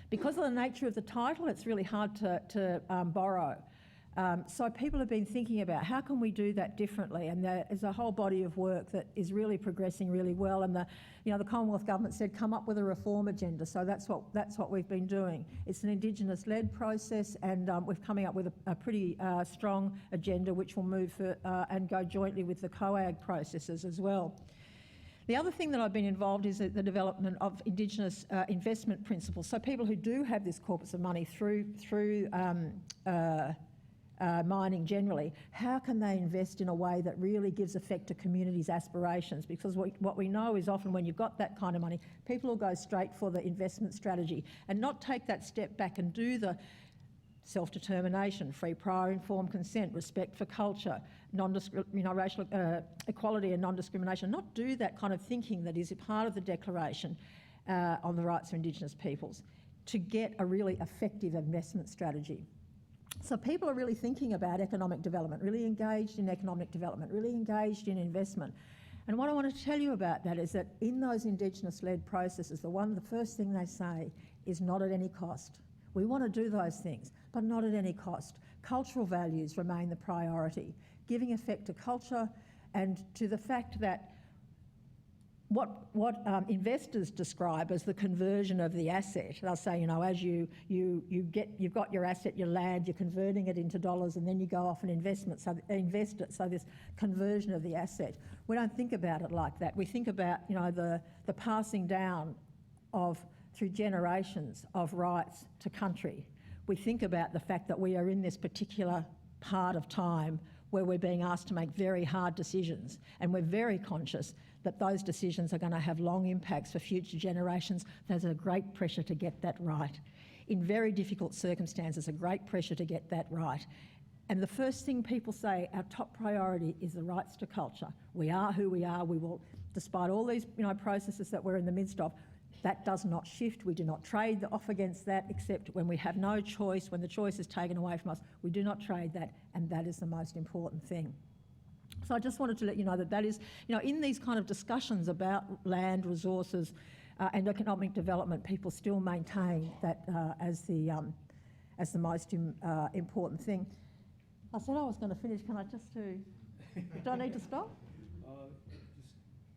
Because of the nature of the title, it's really hard to borrow. So people have been thinking about how can we do that differently, and there is a whole body of work that is really progressing really well. And the Commonwealth Government said come up with a reform agenda. So that's what we've been doing. It's an Indigenous-led process, and we're coming up with a pretty strong agenda which will move and go jointly with the COAG processes as well. The other thing that I've been involved is the development of Indigenous investment principles. So people who do have this corpus of money through mining generally, how can they invest in a way that really gives effect to communities' aspirations? Because what we know is often when you've got that kind of money, people will go straight for the investment strategy and not take that step back and do the self-determination, free, prior, informed consent, respect for culture, racial equality and non-discrimination, not do that kind of thinking that is a part of the Declaration on the Rights of Indigenous Peoples to get a really effective investment strategy. So people are really thinking about economic development, really engaged in economic development, really engaged in investment. And what I want to tell you about that is that in those Indigenous-led processes, the first thing they say is not at any cost. We want to do those things, but not at any cost. Cultural values remain the priority, giving effect to culture and to the fact that what investors describe as the conversion of the asset. They'll say, as you've got your asset, your land, you're converting it into dollars, and then you go off and invest it. So this conversion of the asset, we don't think about it like that. We think about the passing down through generations of rights to country. We think about the fact that we are in this particular part of time where we're being asked to make very hard decisions, and we're very conscious that those decisions are going to have long impacts for future generations. There's a great pressure to get that right. In very difficult circumstances, a great pressure to get that right. And the first thing people say, our top priority is the rights to culture. We are who we are. We will, despite all these processes that we're in the midst of, that does not shift. We do not trade off against that, except when we have no choice, when the choice is taken away from us. We do not trade that, and that is the most important thing. So I just wanted to let you know that is, in these kind of discussions about land, resources and economic development, people still maintain that as the most important thing. I said I was going to finish. Can I just do I need to stop? Just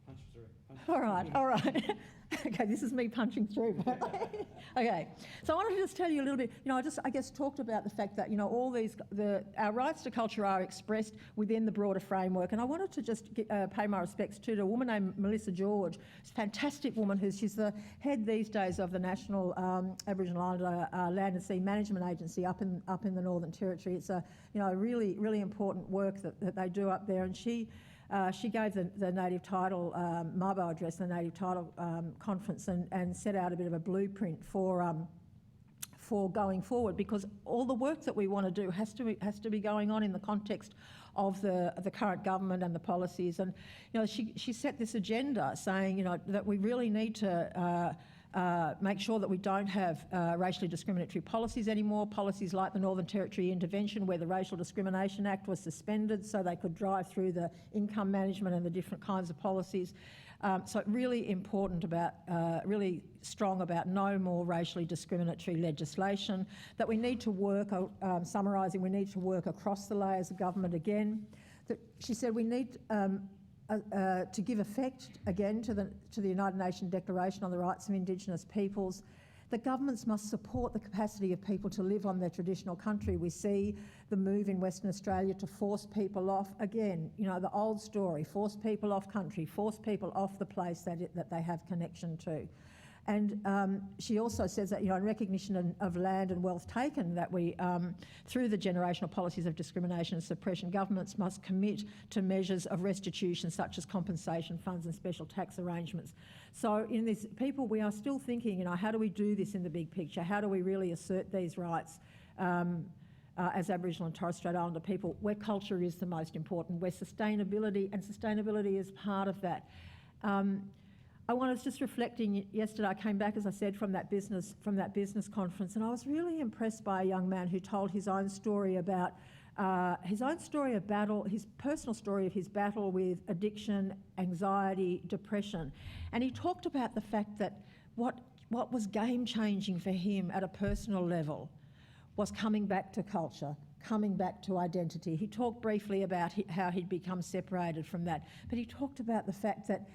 punch through. All right. Okay, this is me punching through. Okay, so I wanted to just tell you a little bit. I guess talked about the fact that our rights to culture are expressed within the broader framework, and I wanted to just pay my respects to a woman named Melissa George, a fantastic woman she's the head these days of the National Aboriginal Islander Land and Sea Management Agency up in the Northern Territory. It's a really really important work that they do up there, and she gave the Native Title Mabo address, the Native Title Conference, and set out a bit of a blueprint for going forward, because all the work that we want to do has to be going on in the context of the current government and the policies. And she set this agenda saying that we really need to make sure that we don't have racially discriminatory policies anymore, policies like the Northern Territory intervention where the Racial Discrimination Act was suspended so they could drive through the income management and the different kinds of policies. So really important about, really strong about no more racially discriminatory legislation, that we need to work, summarising, we need to work across the layers of government again. That she said we need to give effect again to the United Nations Declaration on the Rights of Indigenous Peoples, The governments must support the capacity of people to live on their traditional country. We see the move in Western Australia to force people off, again, you know, the old story, force people off country, force people off the place that they have connection to. And she also says that, you know, in recognition of land and wealth taken, that we, through the generational policies of discrimination and suppression, governments must commit to measures of restitution such as compensation funds and special tax arrangements. So in this, people, we are still thinking, you know, how do we do this in the big picture? How do we really assert these rights as Aboriginal and Torres Strait Islander people, where culture is the most important, where sustainability is part of that. I was just reflecting yesterday. I came back, as I said, from that business conference, and I was really impressed by a young man who told his own story about his personal story of his battle with addiction, anxiety, depression, and he talked about the fact that what was game changing for him at a personal level was coming back to culture, coming back to identity. He talked briefly about how he'd become separated from that, but he talked about the fact that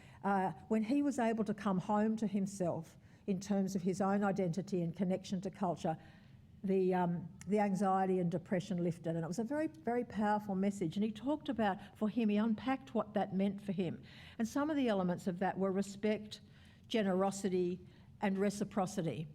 when he was able to come home to himself in terms of his own identity and connection to culture, the anxiety and depression lifted, and it was a very, very powerful message. And he talked about, for him, he unpacked what that meant for him. And some of the elements of that were respect, generosity, and reciprocity.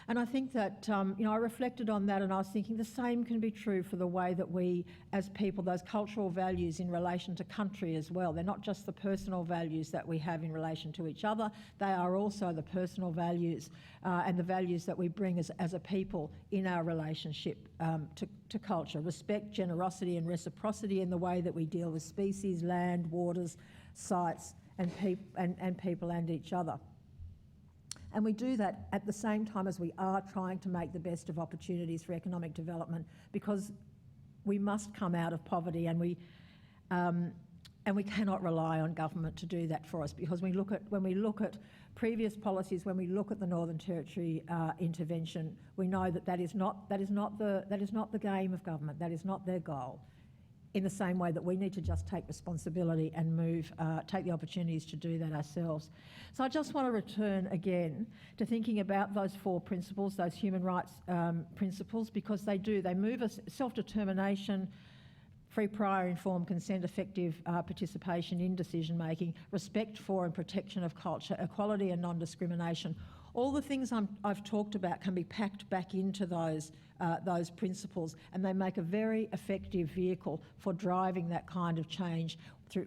And I think that, you know, I reflected on that and I was thinking the same can be true for the way that we, as people, those cultural values in relation to country as well. They're not just the personal values that we have in relation to each other, they are also the personal values and the values that we bring as a people in our relationship to culture. Respect, generosity and reciprocity in the way that we deal with species, land, waters, sites and people and each other. And we do that at the same time as we are trying to make the best of opportunities for economic development, because we must come out of poverty, and we cannot rely on government to do that for us, because when we look at previous policies, when we look at the Northern Territory intervention, we know that is not the game of government. That is not their goal. In the same way that we need to just take responsibility and take the opportunities to do that ourselves. So I just want to return again to thinking about those four principles, those human rights principles, because they move us: self-determination, free, prior, informed consent, effective participation in decision making, respect for and protection of culture, equality and non-discrimination. All the things I've talked about can be packed back into those principles, and they make a very effective vehicle for driving that kind of change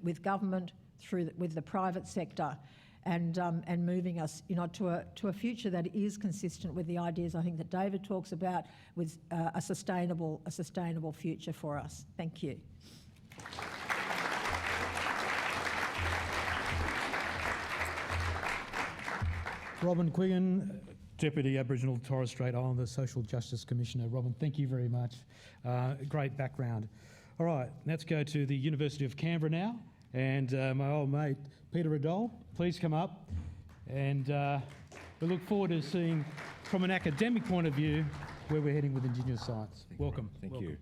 with government, with the private sector, and moving us, you know, to a future that is consistent with the ideas I think that David talks about, with a sustainable future for us. Thank you. Robin Quiggin, Deputy Aboriginal Torres Strait Islander Social Justice Commissioner. Robin, thank you very much. Great background. All right, let's go to the University of Canberra now. And my old mate, Peter Radoll, please come up. And we look forward to seeing, from an academic point of view, where we're heading with Indigenous science. Welcome. Thank you.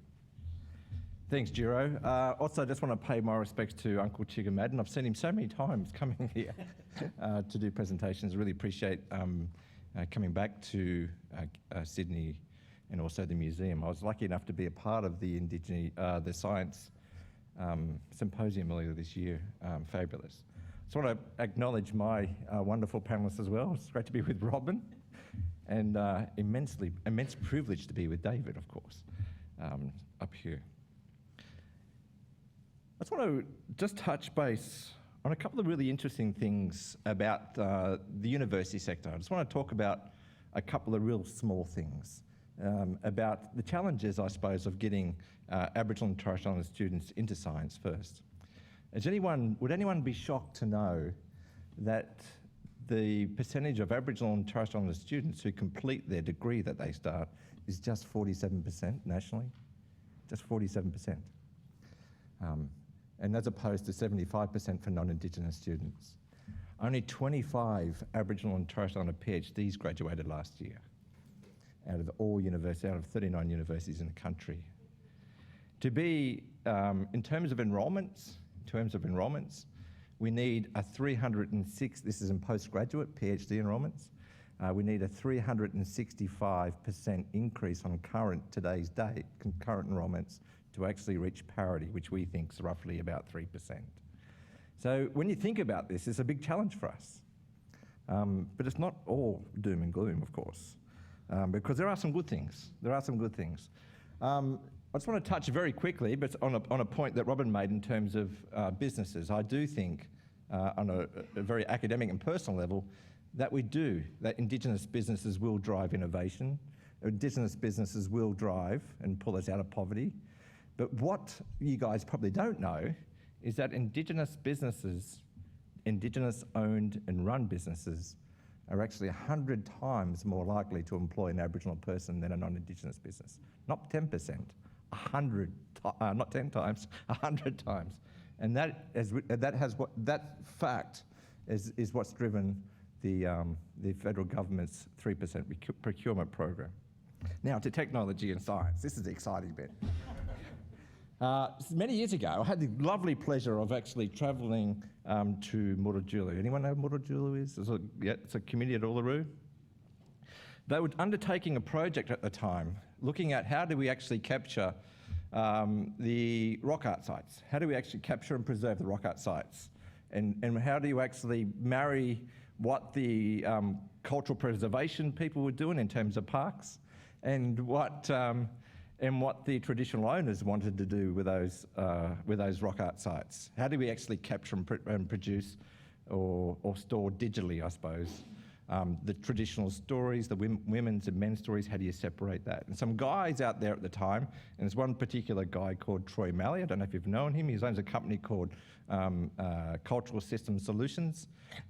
Thanks, Giro. Also, I just want to pay my respects to Uncle Chigga Madden. I've seen him so many times coming here to do presentations. Really appreciate coming back to Sydney and also the museum. I was lucky enough to be a part of the the science symposium earlier this year. Fabulous. So I want to acknowledge my wonderful panellists as well. It's great to be with Robin, and immense privilege to be with David, of course, up here. I just want to touch base on a couple of really interesting things about the university sector. I just want to talk about a couple of real small things about the challenges, I suppose, of getting Aboriginal and Torres Strait Islander students into science first. Would anyone be shocked to know that the percentage of Aboriginal and Torres Strait Islander students who complete their degree that they start is just 47% nationally? Just 47%. And as opposed to 75% for non-Indigenous students. Only 25 Aboriginal and Torres Strait Islander PhDs graduated last year out of 39 universities in the country. To be, in terms of enrolments, we need a 306, this is in postgraduate PhD enrolments, we need a 365% increase on today's date, current enrolments, to actually reach parity, which we think is roughly about 3%. So when you think about this, it's a big challenge for us. But it's not all doom and gloom, of course, because there are some good things. I just want to touch very quickly, but on a point that Robin made in terms of businesses. I do think, on a very academic and personal level, that Indigenous businesses will drive innovation. Indigenous businesses will drive and pull us out of poverty. But what you guys probably don't know is that Indigenous businesses, Indigenous-owned and run businesses, are actually 100 times more likely to employ an Aboriginal person than a non-Indigenous business. Not 10%, 100, not 10 times, 100 times. And that fact is what's driven the federal government's 3% procurement program. Now to technology and science. This is the exciting bit. Many years ago, I had the lovely pleasure of actually travelling to Murrujulu. Anyone know what Murrujulu is? It's a community at Uluru. They were undertaking a project at the time, looking at how do we actually capture the rock art sites? How do we actually capture and preserve the rock art sites? And how do you actually marry what the cultural preservation people were doing in terms of parks and what the traditional owners wanted to do with those rock art sites? How do we actually capture and produce or store digitally, I suppose, the traditional stories, the women's and men's stories? How do you separate that? And some guys out there at the time, and there's one particular guy called Troy Malley, I don't know if you've known him, he owns a company called Cultural Systems Solutions,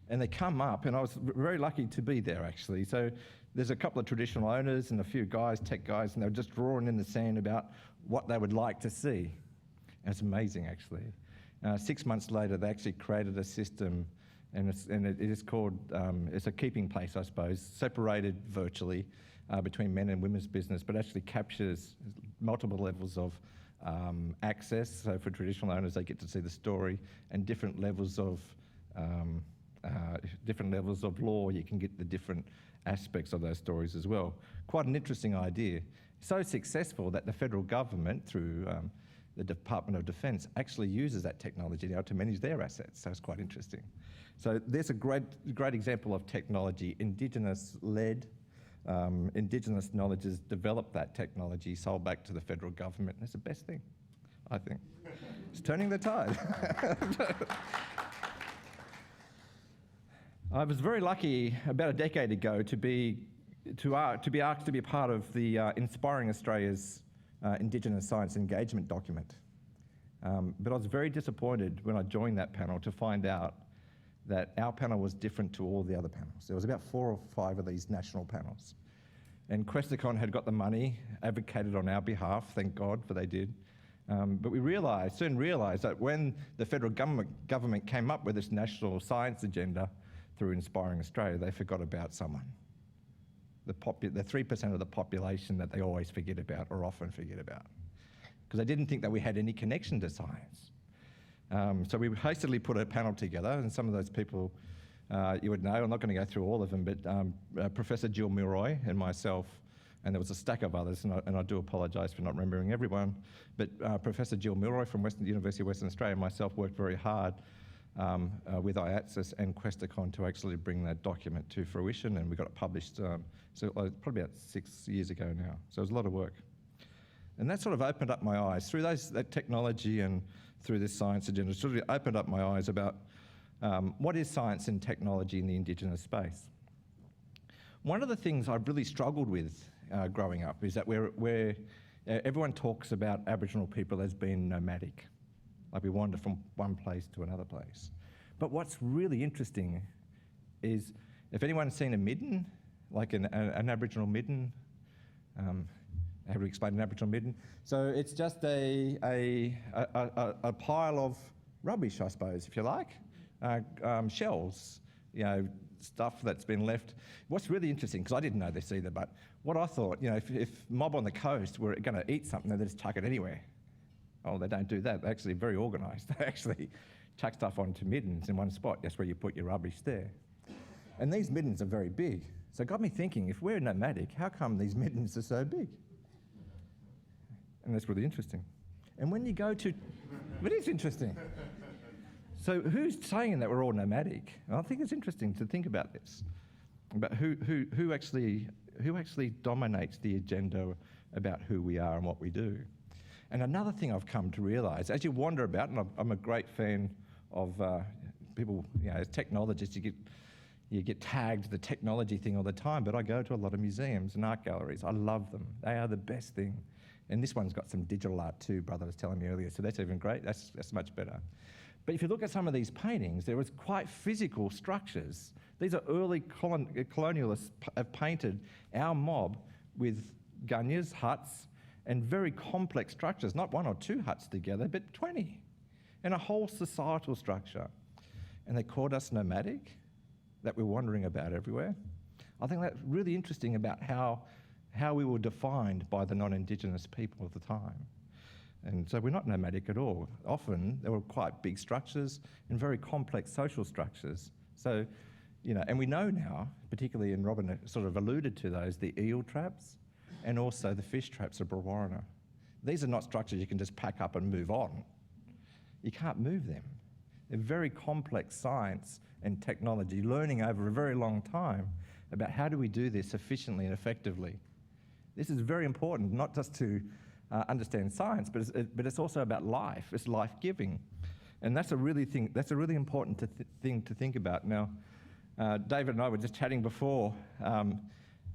and they come up, and I was very lucky to be there actually. So there's a couple of traditional owners and a few guys, tech guys, and they were just drawing in the sand about what they would like to see. And it's amazing, actually. 6 months later, they actually created a system, and it is called, it's a keeping place, I suppose, separated virtually between men and women's business, but actually captures multiple levels of access. So for traditional owners, they get to see the story, and different levels of law. You can get the different aspects of those stories as well. Quite an interesting idea. So successful that the federal government, through the Department of Defence, actually uses that technology now to manage their assets. So it's quite interesting. So there's a great example of technology, Indigenous-led. Indigenous knowledge has developed that technology, sold back to the federal government. That's the best thing, I think. It's turning the tide. I was very lucky about a decade ago to be asked to be a part of the Inspiring Australia's Indigenous Science Engagement document. But I was very disappointed when I joined that panel to find out that our panel was different to all the other panels. There was about 4 or 5 of these national panels. And Questacon had got the money, advocated on our behalf, thank God, for they did. But we soon realised that when the federal government came up with this national science agenda through Inspiring Australia, they forgot about someone. The 3% of the population that they always forget about, or often forget about, because they didn't think that we had any connection to science. So we hastily put a panel together, and some of those people you would know. I'm not going to go through all of them, but Professor Jill Milroy and myself, and there was a stack of others, and I do apologise for not remembering everyone, but Professor Jill Milroy from University of Western Australia and myself worked very hard with IATSIS and Questacon to actually bring that document to fruition, and we got it published probably about 6 years ago now. So it was a lot of work. And that sort of opened up my eyes. Through that technology and through this science agenda, it sort of opened up my eyes about what is science and technology in the Indigenous space. One of the things I've really struggled with growing up is that everyone talks about Aboriginal people as being nomadic. Like we wander from one place to another place. But what's really interesting is, if anyone's seen a midden, like an Aboriginal midden, how do we explain an Aboriginal midden? So it's just a pile of rubbish, I suppose, if you like, shells, stuff that's been left. What's really interesting, because I didn't know this either, but what I thought, if mob on the coast were going to eat something, they just chuck it anywhere. Oh, they don't do that. They're actually very organised. They actually chuck stuff onto middens in one spot. That's where you put your rubbish there. And these middens are very big. So it got me thinking, if we're nomadic, how come these middens are so big? And that's really interesting. And when you go to... It is interesting. So who's saying that we're all nomadic? I think it's interesting to think about this, about who actually dominates the agenda about who we are and what we do. And another thing I've come to realise, as you wander about, and I'm a great fan of people, as technologists, you get tagged the technology thing all the time, but I go to a lot of museums and art galleries. I love them. They are the best thing. And this one's got some digital art too, brother was telling me earlier, so that's even great. That's much better. But if you look at some of these paintings, there was quite physical structures. These are early colonialists have painted our mob with gunyahs, huts, and very complex structures, not one or two huts together, but 20, and a whole societal structure. And they called us nomadic, that we're wandering about everywhere. I think that's really interesting about how we were defined by the non-Indigenous people of the time. And so we're not nomadic at all. Often there were quite big structures and very complex social structures. So, and we know now, particularly, and Robin sort of alluded to those, the eel traps and also the fish traps of Brewarrina. These are not structures you can just pack up and move on. You can't move them. They're very complex science and technology, learning over a very long time about how do we do this efficiently and effectively. This is very important, not just to understand science, but it's also about life. It's life-giving, and that's a really important thing to think about. Now, David and I were just chatting before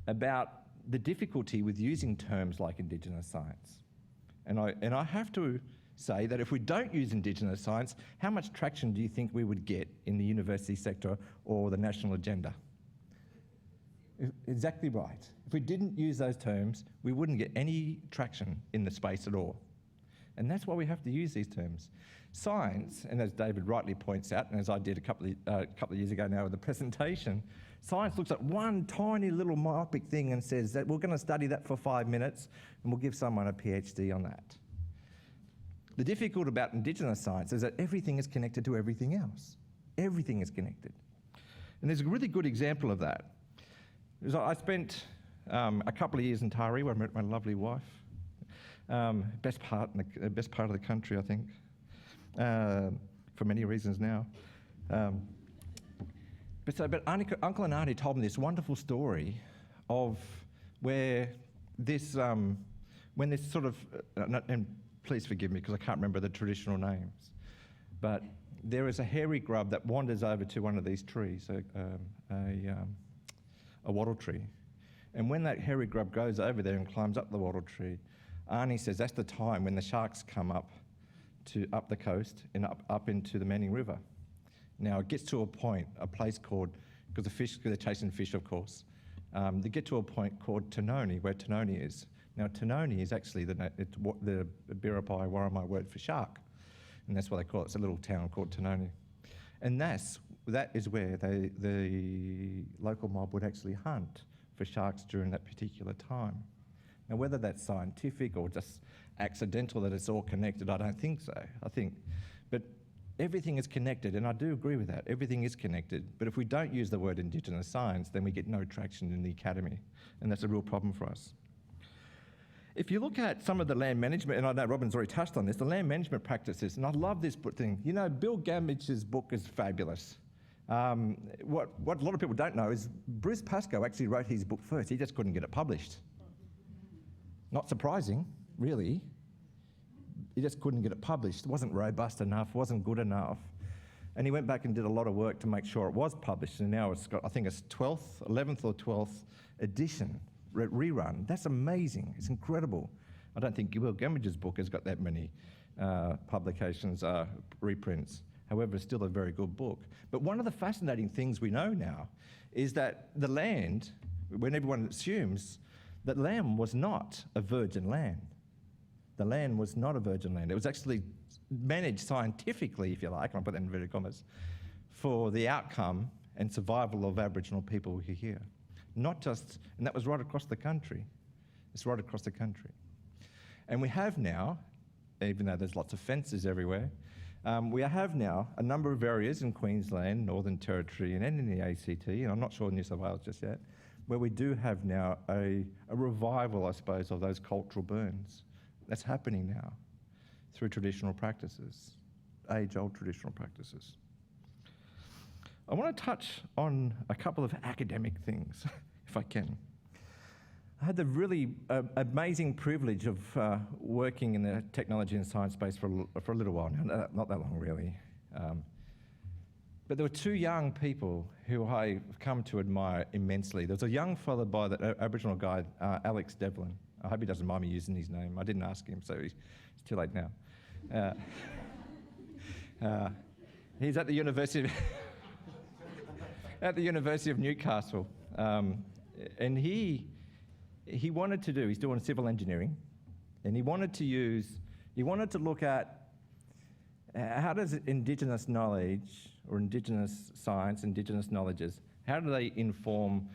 about the difficulty with using terms like Indigenous science, and I have to say that if we don't use Indigenous science, how much traction do you think we would get in the university sector or the national agenda? Exactly right. If we didn't use those terms, we wouldn't get any traction in the space at all. And that's why we have to use these terms. Science, and as David rightly points out, and as I did a couple of years ago now with the presentation, science looks at one tiny little myopic thing and says that we're going to study that for 5 minutes and we'll give someone a PhD on that. The difficult about Indigenous science is that everything is connected to everything else. Everything is connected. And there's a really good example of that. I spent a couple of years in Taree where I met my lovely wife. Best part of the country, I think, for many reasons now. But Uncle and Auntie told me this wonderful story of where this, when this sort of, and please forgive me because I can't remember the traditional names, but there is a hairy grub that wanders over to one of these trees, a wattle tree. And when that hairy grub goes over there and climbs up the wattle tree, Arnie says that's the time when the sharks come up the coast and up into the Manning River. Now it gets to a point, a place called, because they're chasing fish, of course, they get to a point called Tanoni, where Tanoni is. Now Tanoni is actually the Biripi Warramai word for shark, and that's what they call it. It's a little town called Tanoni. And that is where the local mob would actually hunt for sharks during that particular time. Now, whether that's scientific or just accidental that it's all connected, I don't think so. But everything is connected, and I do agree with that. Everything is connected. But if we don't use the word Indigenous science, then we get no traction in the academy, and that's a real problem for us. If you look at some of the land management, and I know Robin's already touched on this, the land management practices, and I love this thing. Bill Gamage's book is fabulous. What a lot of people don't know is Bruce Pascoe actually wrote his book first. He just couldn't get it published. Not surprising, really. He just couldn't get it published. It wasn't robust enough, wasn't good enough. And he went back and did a lot of work to make sure it was published, and now it's got, I think it's 11th or 12th edition, rerun. That's amazing. It's incredible. I don't think Bill Gamage's book has got that many publications, reprints. However, it's still a very good book. But one of the fascinating things we know now is that the land, when everyone assumes that land was not a virgin land. The land was not a virgin land. It was actually managed scientifically, if you like, and I'll put that in inverted commas, for the outcome and survival of Aboriginal people who are here. Not just, and that was right across the country. It's right across the country. And we have now, even though there's lots of fences everywhere, We have now a number of areas in Queensland, Northern Territory, and in the ACT, and I'm not sure New South Wales just yet, where we do have now a revival, I suppose, of those cultural burns. That's happening now through traditional practices, age-old traditional practices. I want to touch on a couple of academic things, if I can. I had the really amazing privilege of working in the technology and science space for a little while now, not that long really. But there were two young people who I've come to admire immensely. There was a young fellow by the Aboriginal guy, Alex Devlin. I hope he doesn't mind me using his name. I didn't ask him, so it's too late now. He's at the University of Newcastle, and he wanted to do. He's doing civil engineering, and he wanted to look at how does Indigenous knowledge or Indigenous science, Indigenous knowledges, how do they inform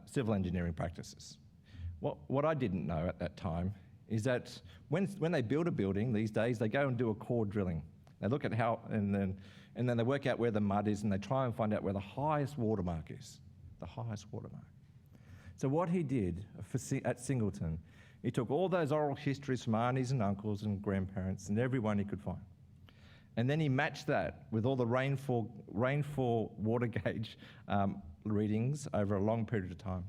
civil engineering practices? What I didn't know at that time is that when they build a building these days, they go and do a core drilling. They look at how, and then they work out where the mud is, and they try and find out where the highest watermark is, the highest watermark. So what he did at Singleton, he took all those oral histories from aunties and uncles and grandparents and everyone he could find. And then he matched that with all the rainfall water gauge readings over a long period of time.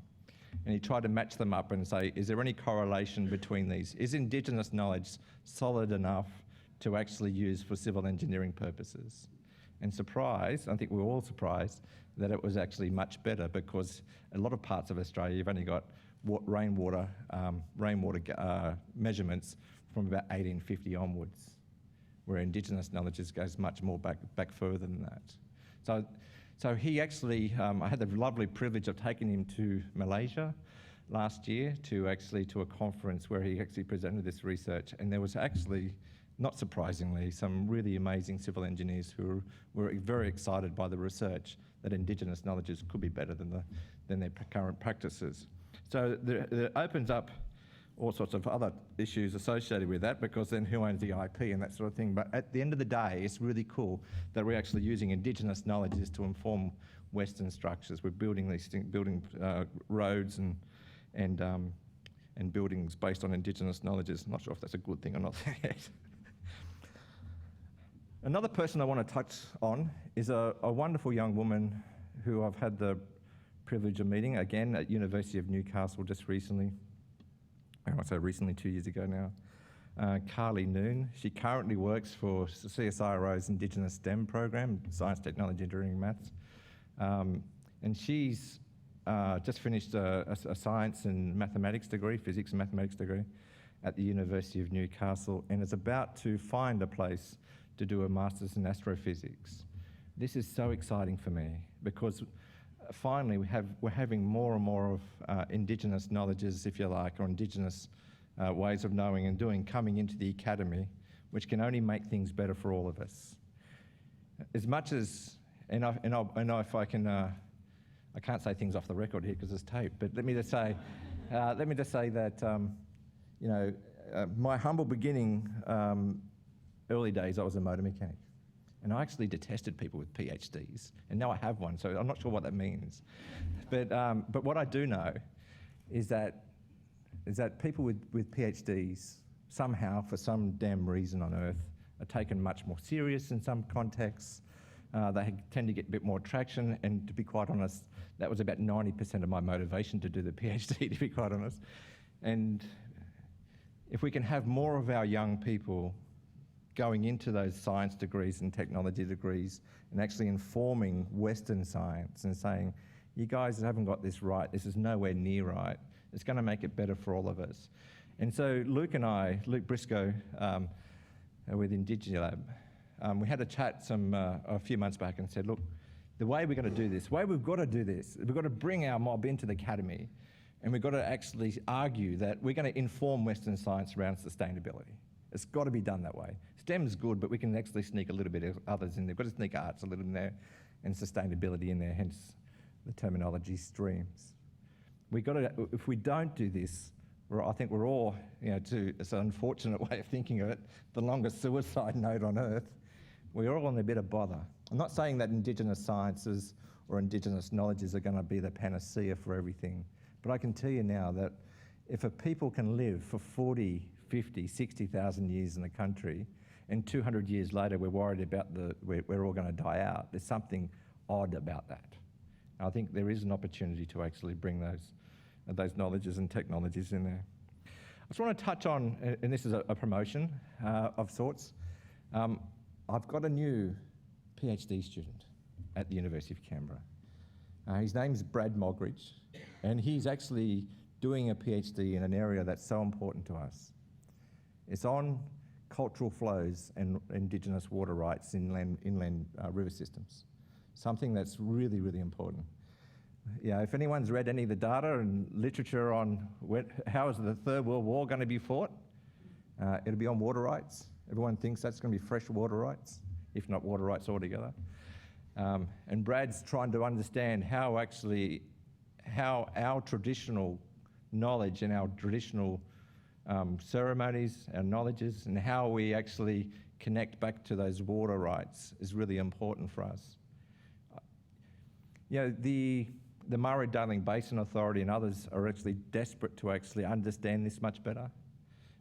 And he tried to match them up and say, is there any correlation between these? Is Indigenous knowledge solid enough to actually use for civil engineering purposes? And surprised, I think we were all surprised, that it was actually much better, because a lot of parts of Australia, you've only got rainwater measurements from about 1850 onwards, where Indigenous knowledge goes much more back further than that. So he actually, I had the lovely privilege of taking him to Malaysia last year to a conference where he actually presented this research, and there was actually, not surprisingly, some really amazing civil engineers who were very excited by the research that Indigenous knowledges could be better than their current practices. So it opens up all sorts of other issues associated with that, because then who owns the IP and that sort of thing. But at the end of the day, it's really cool that we're actually using Indigenous knowledges to inform Western structures. We're building these things, roads and buildings based on Indigenous knowledges. I'm not sure if that's a good thing or not yet. Another person I want to touch on is a wonderful young woman who I've had the privilege of meeting, again, at University of Newcastle just recently. I say recently, 2 years ago now. Carly Noon. She currently works for CSIRO's Indigenous STEM program, Science, Technology, Engineering, Maths. And she's just finished a science and mathematics degree, physics and mathematics degree, at the University of Newcastle, and is about to find a place to do a master's in astrophysics. This is so exciting for me, because finally we're having more and more of Indigenous knowledges, if you like, or Indigenous ways of knowing and doing coming into the academy, which can only make things better for all of us. As much as, and I know if I can, I can't say things off the record here because it's taped, but let me just say that my humble beginning, early days, I was a motor mechanic. And I actually detested people with PhDs, and now I have one, so I'm not sure what that means. But what I do know is that people with PhDs somehow, for some damn reason on earth, are taken much more serious in some contexts. They tend to get a bit more traction, and to be quite honest, that was about 90% of my motivation to do the PhD, to be quite honest. And if we can have more of our young people going into those science degrees and technology degrees and actually informing Western science and saying, you guys haven't got this right, this is nowhere near right, it's going to make it better for all of us. And so Luke Briscoe with Indigi Lab, we had a chat a few months back and said, look, the way we're going to do this, the way we've got to do this, we've got to bring our mob into the academy, and we've got to actually argue that we're going to inform Western science around sustainability. It's got to be done that way. STEM's good, but we can actually sneak a little bit of others in there. We've got to sneak arts a little in there and sustainability in there, hence the terminology streams. If we don't do this, I think we're all, it's an unfortunate way of thinking of it, the longest suicide note on earth. we're all in a bit of bother. I'm not saying that Indigenous sciences or Indigenous knowledges are going to be the panacea for everything, but I can tell you now that if a people can live for 40, 50, 60,000 years in a country, and 200 years later we're worried about we're all going to die out, there's something odd about that. I think there is an opportunity to actually bring those knowledges and technologies in there. I just want to touch on, and this is a promotion of sorts, I've got a new PhD student at the University of Canberra. His name's Brad Mogridge, and he's actually doing a PhD in an area that's so important to us. It's on cultural flows and Indigenous water rights in inland river systems, something that's really, really important. Yeah, if anyone's read any of the data and literature on how is the Third World War going to be fought, it'll be on water rights. Everyone thinks that's going to be fresh water rights, if not water rights altogether. And Brad's trying to understand how our traditional knowledge and our traditional ceremonies, our knowledges, and how we actually connect back to those water rights is really important for us. You know, the Murray-Darling Basin Authority and others are actually desperate to actually understand this much better,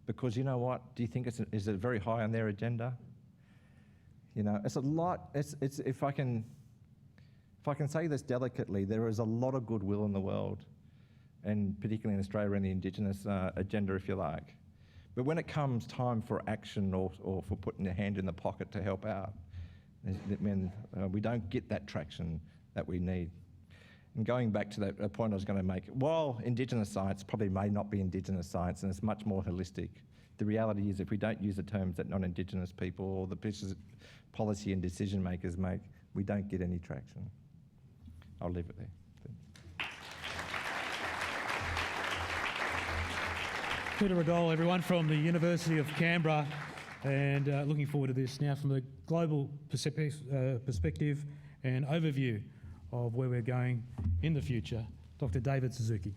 because you know what? Do you think is it very high on their agenda? You know, it's a lot. It's if I can say this delicately, there is a lot of goodwill in the world, and particularly in Australia, in the Indigenous agenda, if you like. But when it comes time for action or for putting a hand in the pocket to help out, we don't get that traction that we need. And going back to that point I was going to make, while Indigenous science probably may not be Indigenous science and it's much more holistic, the reality is if we don't use the terms that non-Indigenous people or the business policy and decision makers make, we don't get any traction. I'll leave it there. Peter Radoll, everyone, from the University of Canberra, and looking forward to this now from a global perspective and overview of where we're going in the future, Dr. David Suzuki.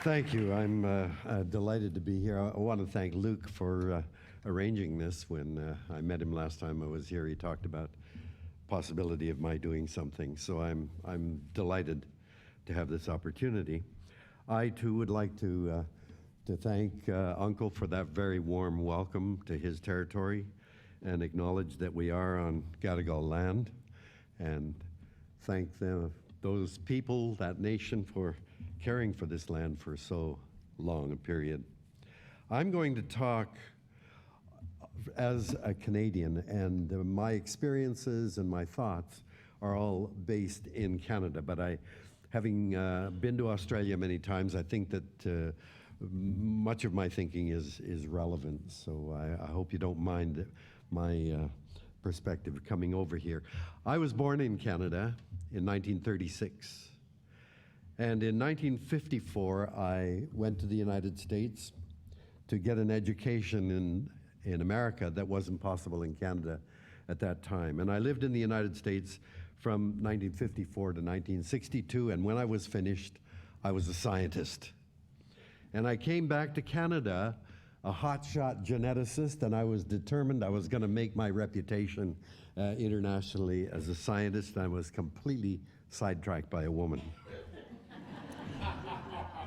Thank you. I'm delighted to be here. I want to thank Luke for arranging this. When I met him last time I was here, he talked about possibility of my doing something. So I'm delighted to have this opportunity. I too would like to thank Uncle for that very warm welcome to his territory, and acknowledge that we are on Gadigal land, and thank those people, that nation, for caring for this land for so long a period. I'm going to talk as a Canadian, and my experiences and my thoughts are all based in Canada, but having been to Australia many times, I think that much of my thinking is relevant, so I hope you don't mind my perspective coming over here. I was born in Canada in 1936, and in 1954 I went to the United States to get an education in America that wasn't possible in Canada at that time. And I lived in the United States from 1954 to 1962, and when I was finished, I was a scientist. And I came back to Canada a hotshot geneticist, and I was determined I was going to make my reputation internationally as a scientist. I was completely sidetracked by a woman.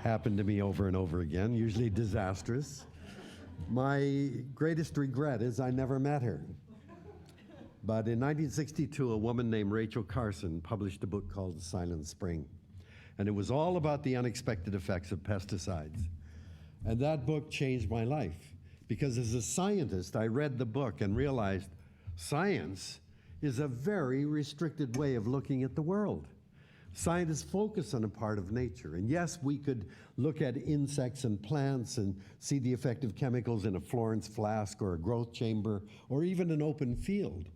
Happened to me over and over again, usually disastrous. My greatest regret is I never met her. But in 1962, a woman named Rachel Carson published a book called The Silent Spring. And it was all about the unexpected effects of pesticides. And that book changed my life, because as a scientist, I read the book and realized science is a very restricted way of looking at the world. Scientists focus on a part of nature. And yes, we could look at insects and plants and see the effect of chemicals in a Florence flask or a growth chamber or even an open field.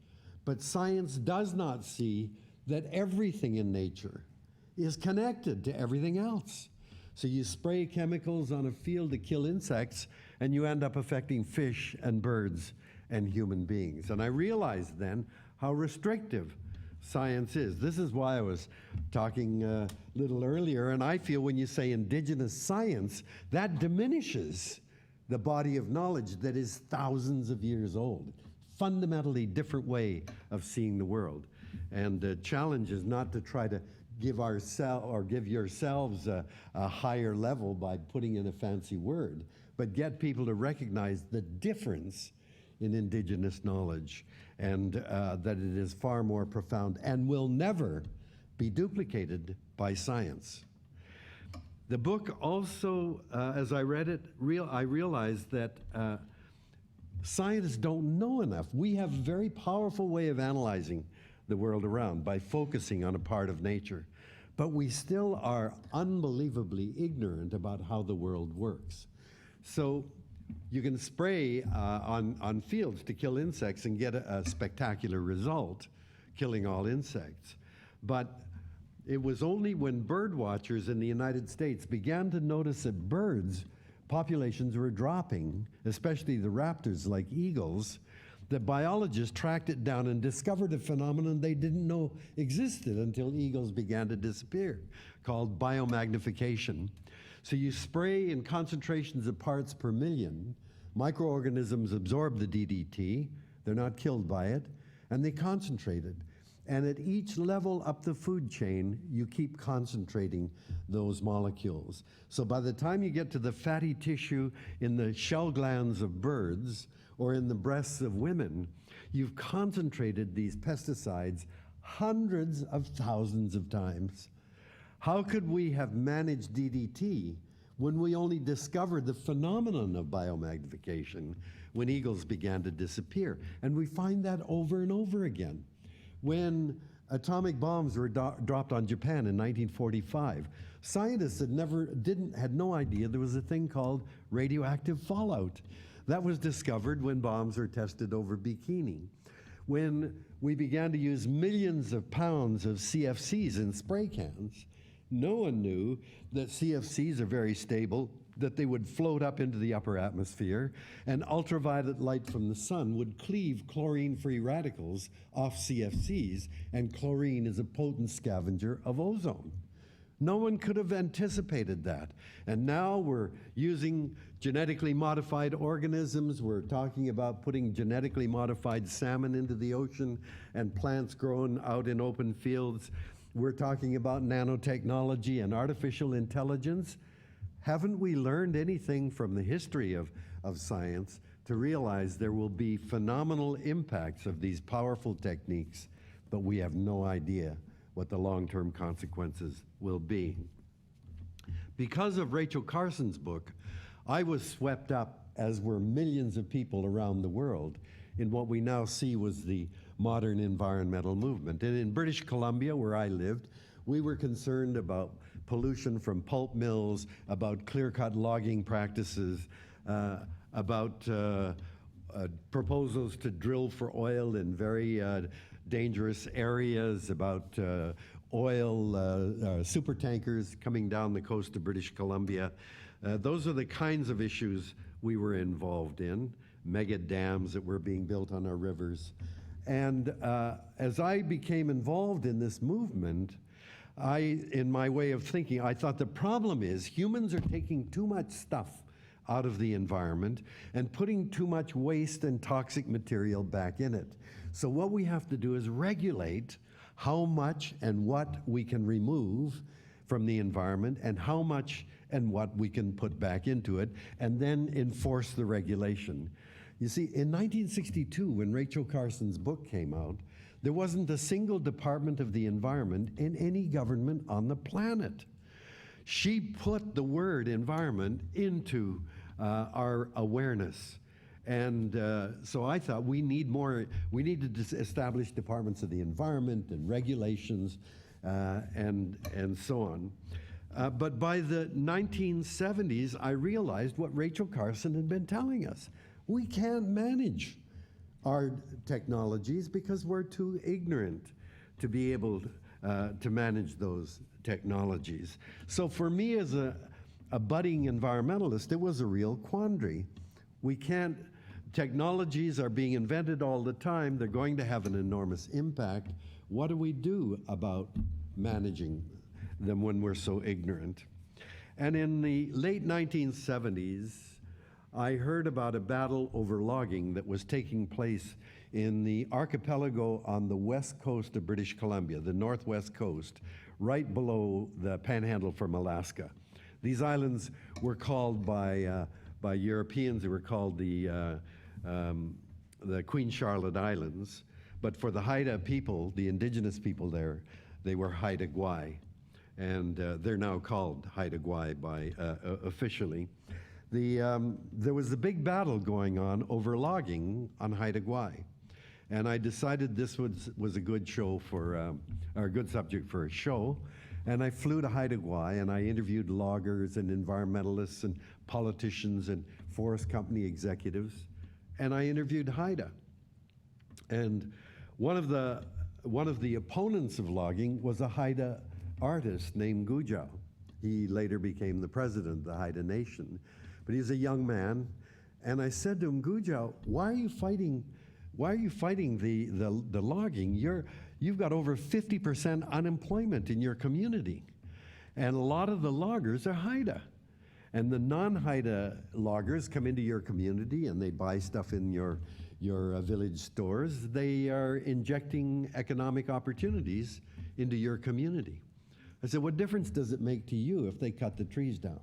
But science does not see that everything in nature is connected to everything else. So you spray chemicals on a field to kill insects, and you end up affecting fish and birds and human beings. And I realized then how restrictive science is. This is why I was talking a little earlier, and I feel when you say Indigenous science, that diminishes the body of knowledge that is thousands of years old. Fundamentally different way of seeing the world. And the challenge is not to try to give yourselves a higher level by putting in a fancy word, but get people to recognize the difference in Indigenous knowledge, and that it is far more profound and will never be duplicated by science. The book also, as I read it, I realized that scientists don't know enough. We have a very powerful way of analyzing the world around by focusing on a part of nature, but we still are unbelievably ignorant about how the world works. So you can spray on fields to kill insects and get a spectacular result, killing all insects. But it was only when bird watchers in the United States began to notice that birds populations were dropping, especially the raptors like eagles, that biologists tracked it down and discovered a phenomenon they didn't know existed until eagles began to disappear, called biomagnification. So you spray in concentrations of parts per million, microorganisms absorb the DDT, they're not killed by it, and they concentrate it. And at each level up the food chain, you keep concentrating those molecules. So by the time you get to the fatty tissue in the shell glands of birds or in the breasts of women, you've concentrated these pesticides hundreds of thousands of times. How could we have managed DDT when we only discovered the phenomenon of biomagnification when eagles began to disappear? And we find that over and over again. When atomic bombs were dropped on Japan in 1945, scientists had no idea there was a thing called radioactive fallout. That was discovered when bombs were tested over Bikini. When we began to use millions of pounds of CFCs in spray cans, no one knew that CFCs are very stable, that they would float up into the upper atmosphere, and ultraviolet light from the sun would cleave chlorine-free radicals off CFCs, and chlorine is a potent scavenger of ozone. No one could have anticipated that. And now we're using genetically modified organisms. We're talking about putting genetically modified salmon into the ocean and plants grown out in open fields. We're talking about nanotechnology and artificial intelligence. Haven't we learned anything from the history of science to realize there will be phenomenal impacts of these powerful techniques, but we have no idea what the long-term consequences will be? Because of Rachel Carson's book, I was swept up, as were millions of people around the world, in what we now see was the modern environmental movement. And in British Columbia, where I lived, we were concerned about pollution from pulp mills, about clear-cut logging practices, about proposals to drill for oil in very dangerous areas, about oil super tankers coming down the coast of British Columbia. Those are the kinds of issues we were involved in, mega dams that were being built on our rivers. And as I became involved in this movement, in my way of thinking, I thought the problem is humans are taking too much stuff out of the environment and putting too much waste and toxic material back in it. So what we have to do is regulate how much and what we can remove from the environment and how much and what we can put back into it, and then enforce the regulation. You see, in 1962, when Rachel Carson's book came out, there wasn't a single department of the environment in any government on the planet. She put the word environment into our awareness. And so I thought we needed to establish departments of the environment and regulations and so on. But by the 1970s, I realized what Rachel Carson had been telling us. We can't manage our technologies because we're too ignorant to be able to manage those technologies. So for me as a budding environmentalist, it was a real quandary. Technologies are being invented all the time. They're going to have an enormous impact. What do we do about managing them when we're so ignorant? And in the late 1970s, I heard about a battle over logging that was taking place in the archipelago on the west coast of British Columbia, the northwest coast, right below the panhandle from Alaska. These islands were called by Europeans, they were called the Queen Charlotte Islands, but for the Haida people, the indigenous people there, they were Haida Gwaii, and they're now called Haida Gwaii by officially. There was a big battle going on over logging on Haida Gwaii, and I decided this was a good show for, or a good subject for a show, and I flew to Haida Gwaii and I interviewed loggers and environmentalists and politicians and forest company executives, and I interviewed Haida. And one of the opponents of logging was a Haida artist named Gujau. He later became the president of the Haida Nation, but he's a young man. And I said to him, Gujau, why are you fighting the logging? You've got over 50% unemployment in your community, and a lot of the loggers are Haida. And the non-Haida loggers come into your community and they buy stuff in your village stores. They are injecting economic opportunities into your community. I said, what difference does it make to you if they cut the trees down?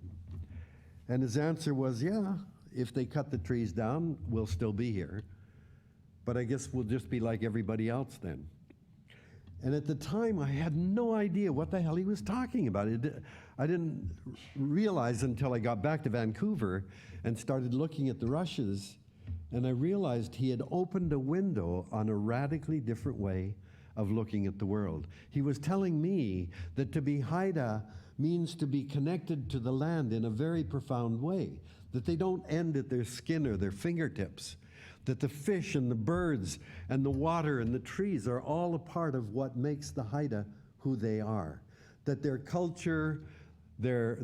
And his answer was, yeah, if they cut the trees down, we'll still be here. But I guess we'll just be like everybody else then. And at the time, I had no idea what the hell he was talking about. I didn't realize until I got back to Vancouver and started looking at the rushes, and I realized he had opened a window on a radically different way of looking at the world. He was telling me that to be Haida means to be connected to the land in a very profound way, that they don't end at their skin or their fingertips, that the fish and the birds and the water and the trees are all a part of what makes the Haida who they are, that their culture, their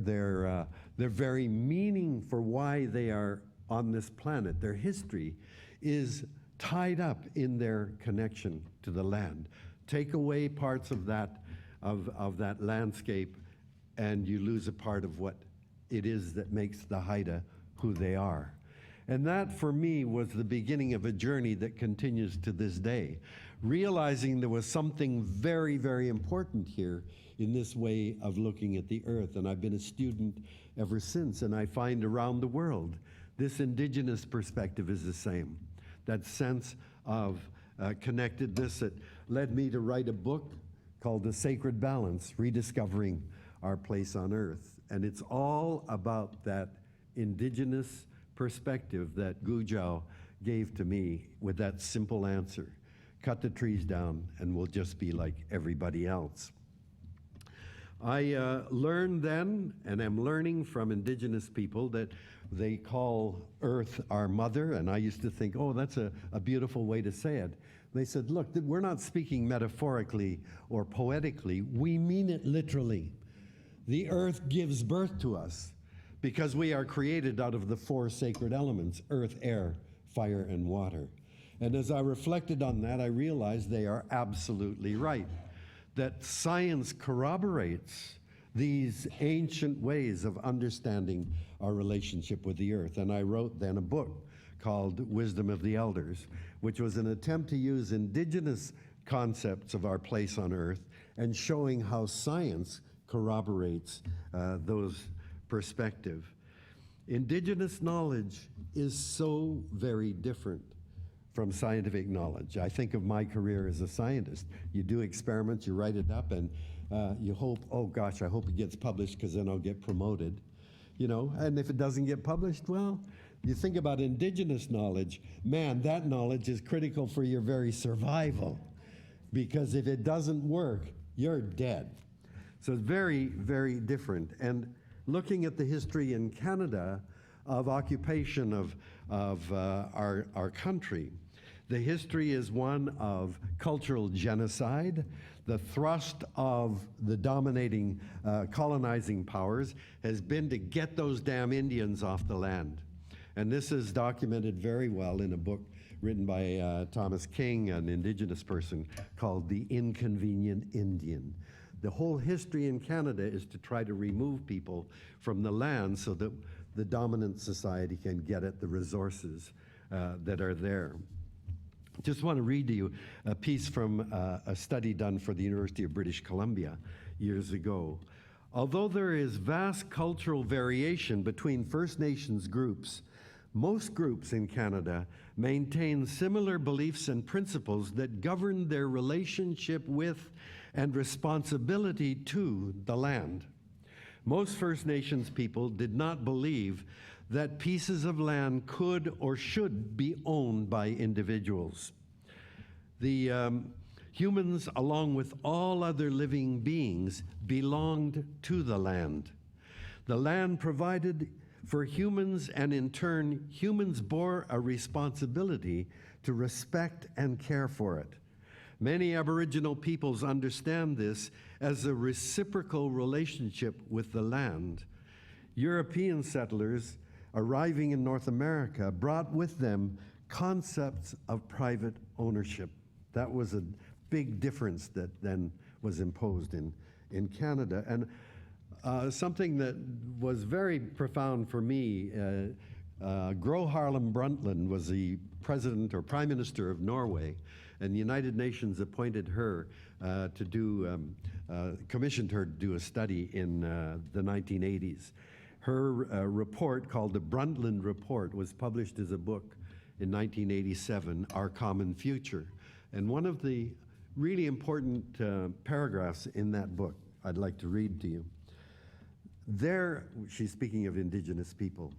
very meaning for why they are on this planet, their history, is tied up in their connection to the land. Take away parts of that landscape, and you lose a part of what it is that makes the Haida who they are. And that, for me, was the beginning of a journey that continues to this day, realizing there was something very, very important here in this way of looking at the earth. And I've been a student ever since, and I find around the world this indigenous perspective is the same. That sense of connectedness that led me to write a book called The Sacred Balance, Rediscovering Our Place on Earth. And it's all about that indigenous perspective that Gujau gave to me with that simple answer: cut the trees down and we'll just be like everybody else. I learned then, and am learning from indigenous people, that they call Earth our mother, and I used to think, oh, that's a beautiful way to say it. They said, look, we're not speaking metaphorically or poetically, we mean it literally. The earth gives birth to us because we are created out of the four sacred elements: earth, air, fire, and water. And as I reflected on that, I realized they are absolutely right, that science corroborates these ancient ways of understanding our relationship with the earth. And I wrote then a book called Wisdom of the Elders, which was an attempt to use indigenous concepts of our place on earth and showing how science corroborates those perspectives. Indigenous knowledge is so very different from scientific knowledge. I think of my career as a scientist. You do experiments, you write it up, and you hope, oh gosh, I hope it gets published because then I'll get promoted. You know, and if it doesn't get published, well, you think about indigenous knowledge, man, that knowledge is critical for your very survival, because if it doesn't work, you're dead. So it's very, very different. And looking at the history in Canada of occupation of our country, the history is one of cultural genocide. The thrust of the dominating colonizing powers has been to get those damn Indians off the land. And this is documented very well in a book written by Thomas King, an indigenous person, called The Inconvenient Indian. The whole history in Canada is to try to remove people from the land so that the dominant society can get at the resources that are there. Just want to read to you a piece from a study done for the University of British Columbia years ago. Although there is vast cultural variation between First Nations groups, most groups in Canada maintain similar beliefs and principles that govern their relationship with and responsibility to the land. Most First Nations people did not believe that pieces of land could or should be owned by individuals. The humans, along with all other living beings, belonged to the land. The land provided for humans, and in turn, humans bore a responsibility to respect and care for it. Many Aboriginal peoples understand this as a reciprocal relationship with the land. European settlers arriving in North America brought with them concepts of private ownership. That was a big difference that then was imposed in Canada. And something that was very profound for me, Gro Harlem Brundtland was the president or prime minister of Norway, and the United Nations appointed her commissioned her to do a study in the 1980s. Her report, called the Brundtland Report, was published as a book in 1987, Our Common Future. And one of the really important paragraphs in that book I'd like to read to you. There, she's speaking of Indigenous people,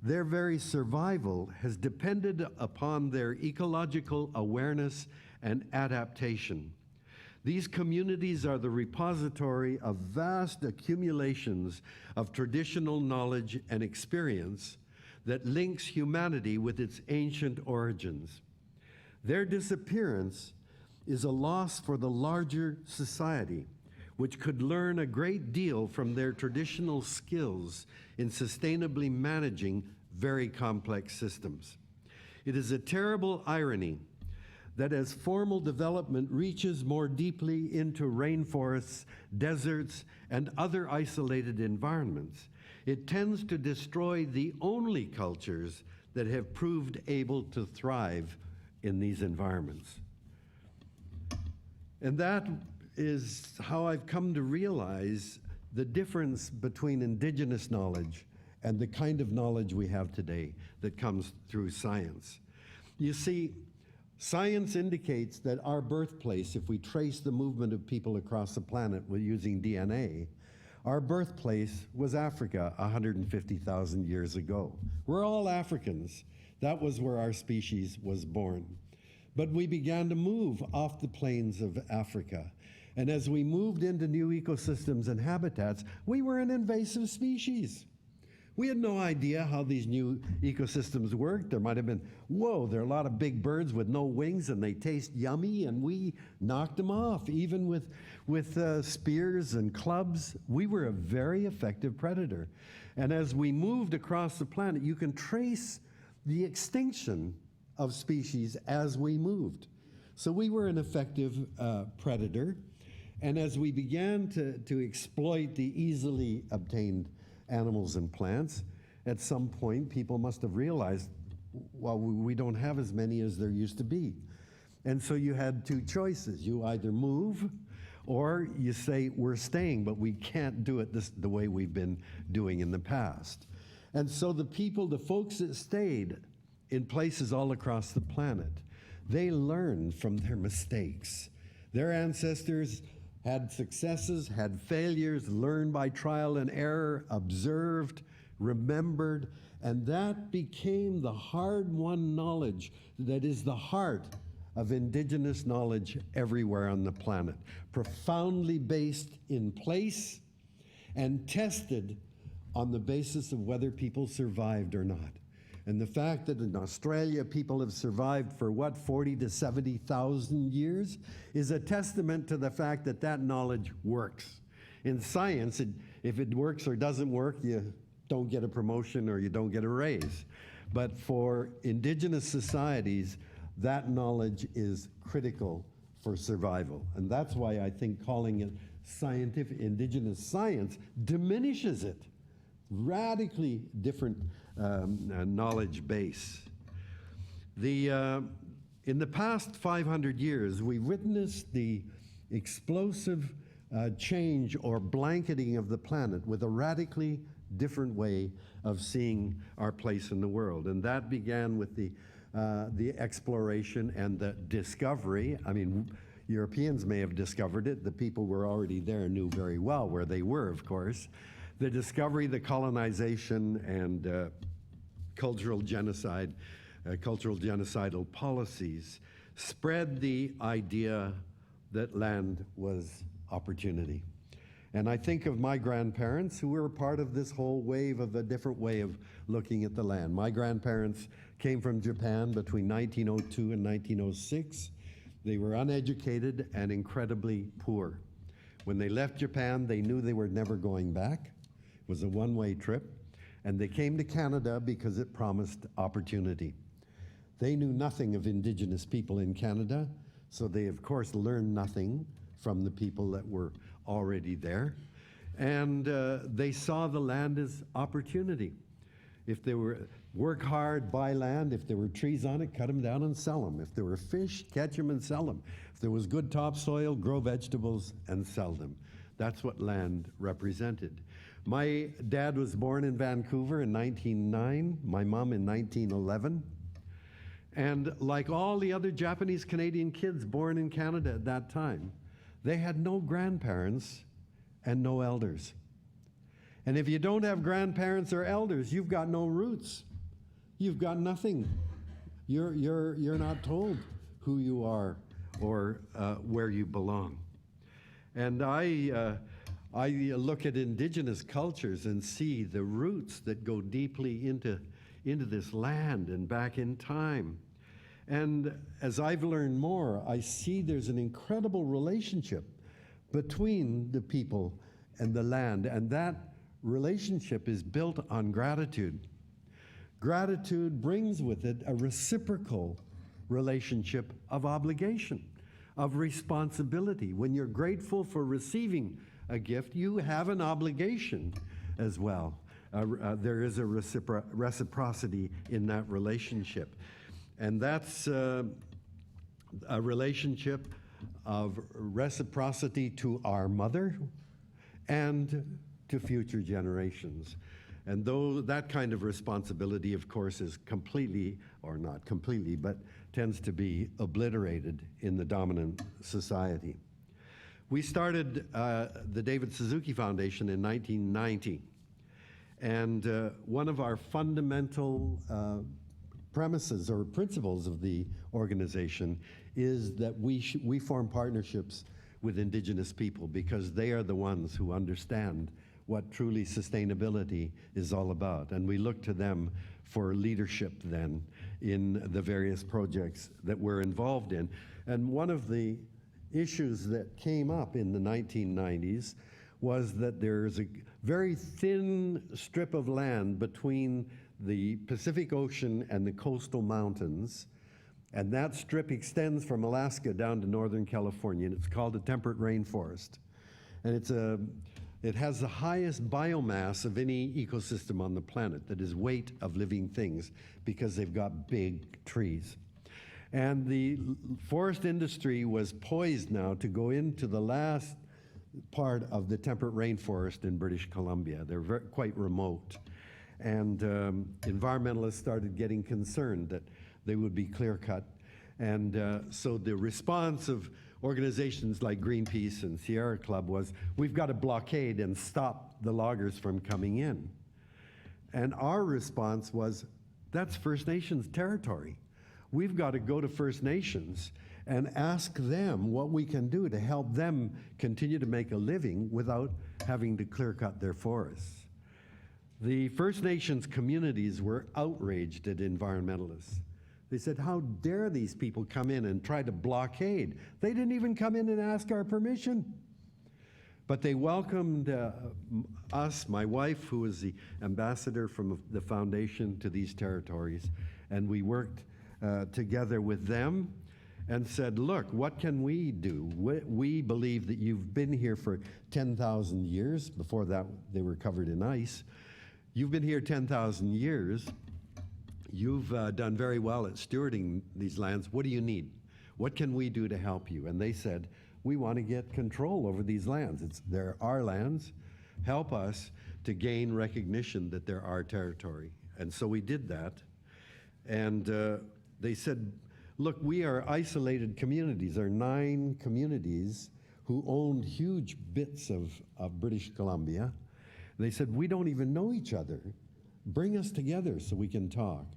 their very survival has depended upon their ecological awareness and adaptation. These communities are the repository of vast accumulations of traditional knowledge and experience that links humanity with its ancient origins. Their disappearance is a loss for the larger society, which could learn a great deal from their traditional skills in sustainably managing very complex systems. It is a terrible irony that as formal development reaches more deeply into rainforests, deserts, and other isolated environments, it tends to destroy the only cultures that have proved able to thrive in these environments. And that is how I've come to realize the difference between Indigenous knowledge and the kind of knowledge we have today that comes through science. You see, science indicates that our birthplace, if we trace the movement of people across the planet using DNA, our birthplace was Africa 150,000 years ago. We're all Africans. That was where our species was born. But we began to move off the plains of Africa. And as we moved into new ecosystems and habitats, we were an invasive species. We had no idea how these new ecosystems worked. There might have been, whoa, there are a lot of big birds with no wings and they taste yummy, and we knocked them off. Even with spears and clubs, we were a very effective predator. And as we moved across the planet, you can trace the extinction of species as we moved. So we were an effective predator. And as we began to exploit the easily obtained animals and plants, at some point people must have realized, well, we don't have as many as there used to be. And so you had two choices. You either move or you say, we're staying, but we can't do it the way we've been doing in the past. And so the folks that stayed in places all across the planet, they learned from their mistakes. Their ancestors had successes, had failures, learned by trial and error, observed, remembered, and that became the hard-won knowledge that is the heart of Indigenous knowledge everywhere on the planet, profoundly based in place and tested on the basis of whether people survived or not. And the fact that in Australia people have survived for, 40 to 70,000 years is a testament to the fact that that knowledge works. In science, if it works or doesn't work, you don't get a promotion or you don't get a raise. But for Indigenous societies, that knowledge is critical for survival. And that's why I think calling it scientific Indigenous science diminishes it. radically different knowledge base. In the past 500 years, we've witnessed the explosive change or blanketing of the planet with a radically different way of seeing our place in the world. And that began with the exploration and the discovery. I mean, Europeans may have discovered it. The people who were already there knew very well where they were, of course. The discovery, the colonization, and cultural genocide, cultural genocidal policies spread the idea that land was opportunity. And I think of my grandparents who were part of this whole wave of a different way of looking at the land. My grandparents came from Japan between 1902 and 1906. They were uneducated and incredibly poor. When they left Japan, they knew they were never going back. It was a one-way trip. And they came to Canada because it promised opportunity. They knew nothing of Indigenous people in Canada, so they, of course, learned nothing from the people that were already there. And they saw the land as opportunity. If they were work hard, buy land. If there were trees on it, cut them down and sell them. If there were fish, catch them and sell them. If there was good topsoil, grow vegetables and sell them. That's what land represented. My dad was born in Vancouver in 1909, my mom in 1911. And like all the other Japanese Canadian kids born in Canada at that time, they had no grandparents and no elders. And if you don't have grandparents or elders, you've got no roots. You've got nothing. You're not told who you are or where you belong. And I look at Indigenous cultures and see the roots that go deeply into this land and back in time. And as I've learned more, I see there's an incredible relationship between the people and the land, and that relationship is built on gratitude. Gratitude brings with it a reciprocal relationship of obligation, of responsibility. When you're grateful for receiving a gift, you have an obligation as well. There is a reciprocity in that relationship. And that's a relationship of reciprocity to our mother and to future generations. And though that kind of responsibility, of course, is completely, or not completely, but tends to be obliterated in the dominant society. We started the David Suzuki Foundation in 1990. And one of our fundamental premises or principles of the organization is that we form partnerships with Indigenous people because they are the ones who understand what truly sustainability is all about. And we look to them for leadership then in the various projects that we're involved in. And one of the issues that came up in the 1990s was that there's a very thin strip of land between the Pacific Ocean and the coastal mountains, and that strip extends from Alaska down to Northern California, and it's called a temperate rainforest. And it has the highest biomass of any ecosystem on the planet, that is weight of living things, because they've got big trees. And the forest industry was poised now to go into the last part of the temperate rainforest in British Columbia. They're quite remote. And environmentalists started getting concerned that they would be clear-cut. And so the response of organizations like Greenpeace and Sierra Club was, we've got to blockade and stop the loggers from coming in. And our response was, that's First Nations territory. We've got to go to First Nations and ask them what we can do to help them continue to make a living without having to clear-cut their forests. The First Nations communities were outraged at environmentalists. They said, how dare these people come in and try to blockade? They didn't even come in and ask our permission. But they welcomed us, my wife, who was the ambassador from the foundation to these territories, and we worked together with them and said, look, what can we do? We believe that you've been here for 10,000 years. Before that, they were covered in ice. You've been here 10,000 years. You've done very well at stewarding these lands. What do you need? What can we do to help you? And they said, we want to get control over these lands. They're our lands. Help us to gain recognition that they're our territory. And so we did that. And they said, look, we are isolated communities. There are 9 communities who owned huge bits of British Columbia. They said, we don't even know each other. Bring us together so we can talk.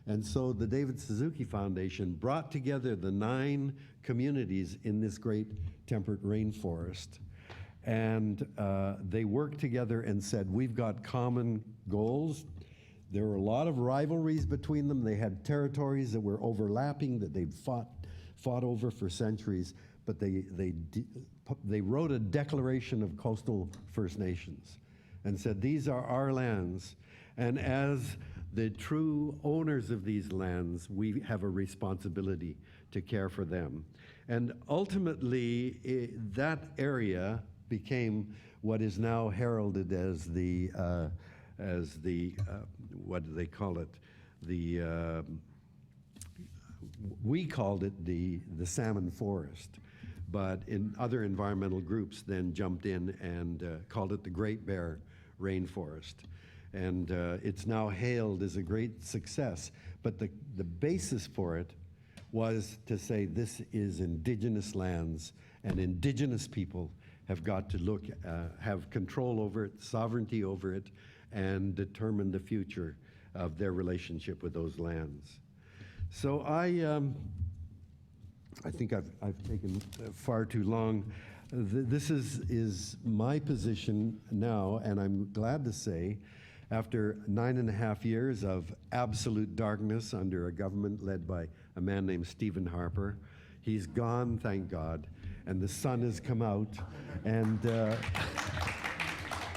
And so the David Suzuki Foundation brought together the 9 communities in this great temperate rainforest. And they worked together and said, we've got common goals. There were a lot of rivalries between them. They had territories that were overlapping that they'd fought over for centuries, but they wrote a declaration of coastal First Nations and said, these are our lands. And as the true owners of these lands, we have a responsibility to care for them. And ultimately, that area became what is now heralded as the what do they call it? We called it the salmon forest, but in other environmental groups then jumped in and called it the Great Bear Rainforest. And it's now hailed as a great success. But the basis for it was to say this is Indigenous lands, and Indigenous people have got to have control over it, sovereignty over it, and determine the future of their relationship with those lands. So I think I've taken far too long. This is my position now, and I'm glad to say, after 9.5 years of absolute darkness under a government led by a man named Stephen Harper, he's gone, thank God, and the sun has come out, and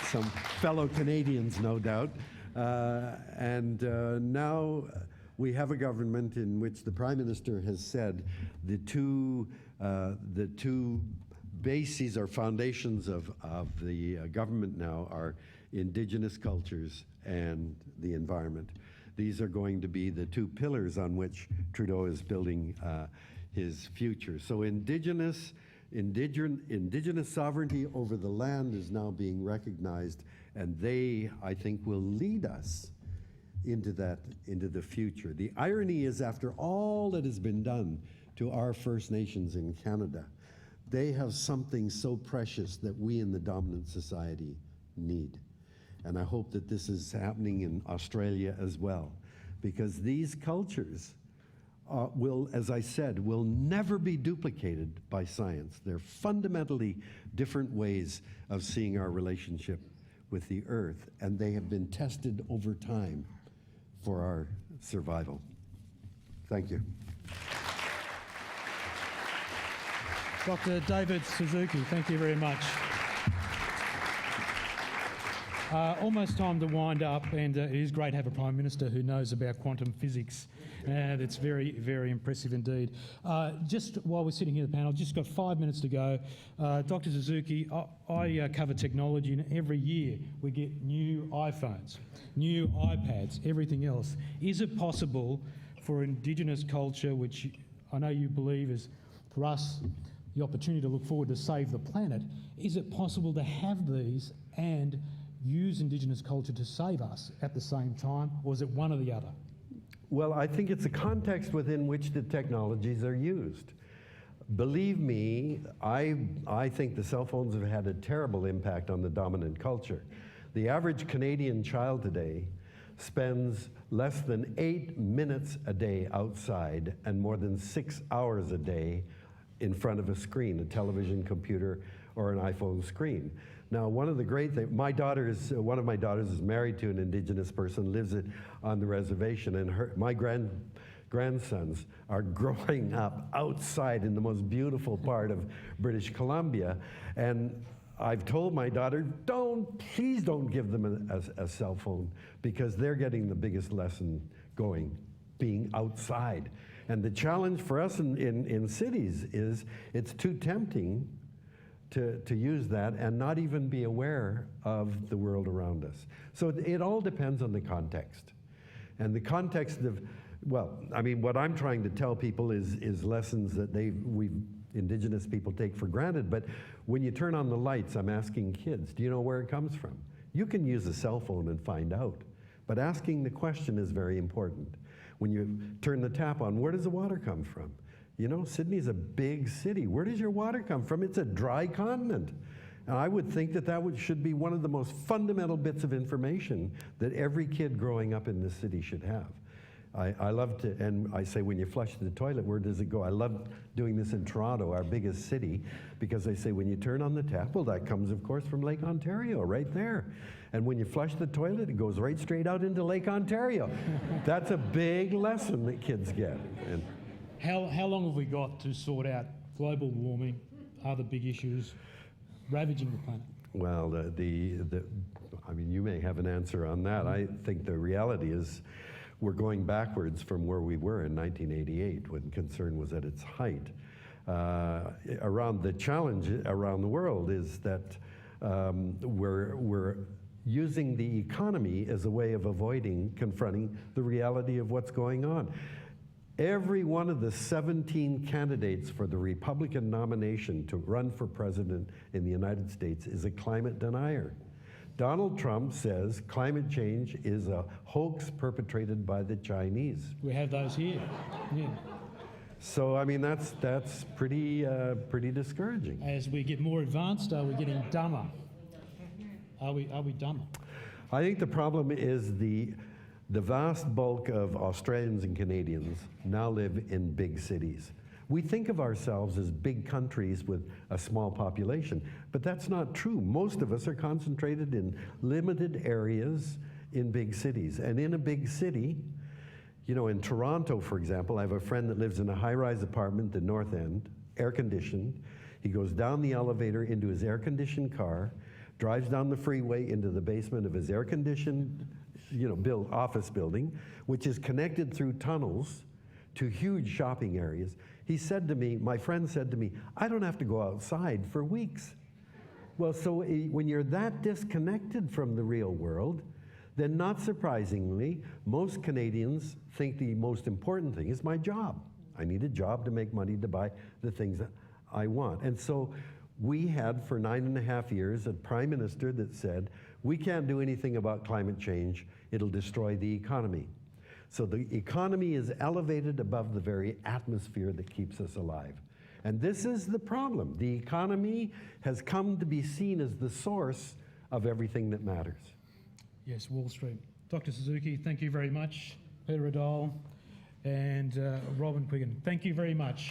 some fellow Canadians, no doubt, and now we have a government in which the Prime Minister has said the two bases or foundations of the government now are Indigenous cultures and the environment. These are going to be the 2 pillars on which Trudeau is building his future. So Indigenous sovereignty over the land is now being recognized, and they, I think, will lead us into the future. The irony is, after all that has been done to our First Nations in Canada, they have something so precious that we in the dominant society need. And I hope that this is happening in Australia as well, because these cultures will, as I said, will never be duplicated by science. They're fundamentally different ways of seeing our relationship with the earth, and they have been tested over time for our survival. Thank you. Dr. David Suzuki, thank you very much. Almost time to wind up, and it is great to have a Prime Minister who knows about quantum physics. That's very, very impressive indeed. Just while we're sitting here at the panel, just got 5 minutes to go. Dr. Suzuki, I cover technology, and every year we get new iPhones, new iPads, everything else. Is it possible for Indigenous culture, which I know you believe is, for us, the opportunity to look forward to save the planet, is it possible to have these and use Indigenous culture to save us at the same time, or is it one or the other? Well, I think it's a context within which the technologies are used. Believe me, I think the cell phones have had a terrible impact on the dominant culture. The average Canadian child today spends less than 8 minutes a day outside and more than 6 hours a day in front of a screen, a television, computer, or an iPhone screen. Now, one of the great things, one of my daughters is married to an Indigenous person, lives on the reservation, and my grandsons are growing up outside in the most beautiful part of British Columbia. And I've told my daughter, please don't give them a cell phone, because they're getting the biggest lesson going, being outside. And the challenge for us in cities is it's too tempting to use that and not even be aware of the world around us. So it all depends on the context. And the context of, well, I mean, what I'm trying to tell people is lessons that we Indigenous people take for granted. But when you turn on the lights, I'm asking kids, do you know where it comes from? You can use a cell phone and find out. But asking the question is very important. When you turn the tap on, where does the water come from? You know, Sydney's a big city. Where does your water come from? It's a dry continent. And I would think that should be one of the most fundamental bits of information that every kid growing up in this city should have. I love to, and I say when you flush the toilet, where does it go? I love doing this in Toronto, our biggest city, because I say when you turn on the tap, well, that comes, of course, from Lake Ontario, right there. And when you flush the toilet, it goes right straight out into Lake Ontario. That's a big lesson that kids get. And how long have we got to sort out global warming, other big issues ravaging the planet? Well, I mean, you may have an answer on that. I think the reality is we're going backwards from where we were in 1988 when concern was at its height. Around the challenge around the world is that we're using the economy as a way of confronting the reality of what's going on. Every one of the 17 candidates for the Republican nomination to run for president in the United States is a climate denier. Donald Trump says climate change is a hoax perpetrated by the Chinese. We have those here. Yeah. So I mean that's pretty discouraging. As we get more advanced, are we getting dumber? Are we dumber? I think the problem is the vast bulk of Australians and Canadians now live in big cities. We think of ourselves as big countries with a small population, but that's not true. Most of us are concentrated in limited areas in big cities. And in a big city, you know, in Toronto, for example, I have a friend that lives in a high-rise apartment, the North End, air-conditioned. He goes down the elevator into his air-conditioned car, drives down the freeway into the basement of his air-conditioned, office building, which is connected through tunnels to huge shopping areas. He said to me, my friend said to me, I don't have to go outside for weeks. Well, so when you're that disconnected from the real world, then not surprisingly, most Canadians think the most important thing is my job. I need a job to make money to buy the things that I want. And so we had for 9.5 years a prime minister that said, we can't do anything about climate change, it'll destroy the economy. So the economy is elevated above the very atmosphere that keeps us alive. And this is the problem. The economy has come to be seen as the source of everything that matters. Yes, Wall Street. Dr. Suzuki, thank you very much. Peter Radoll and Robin Quiggin, thank you very much.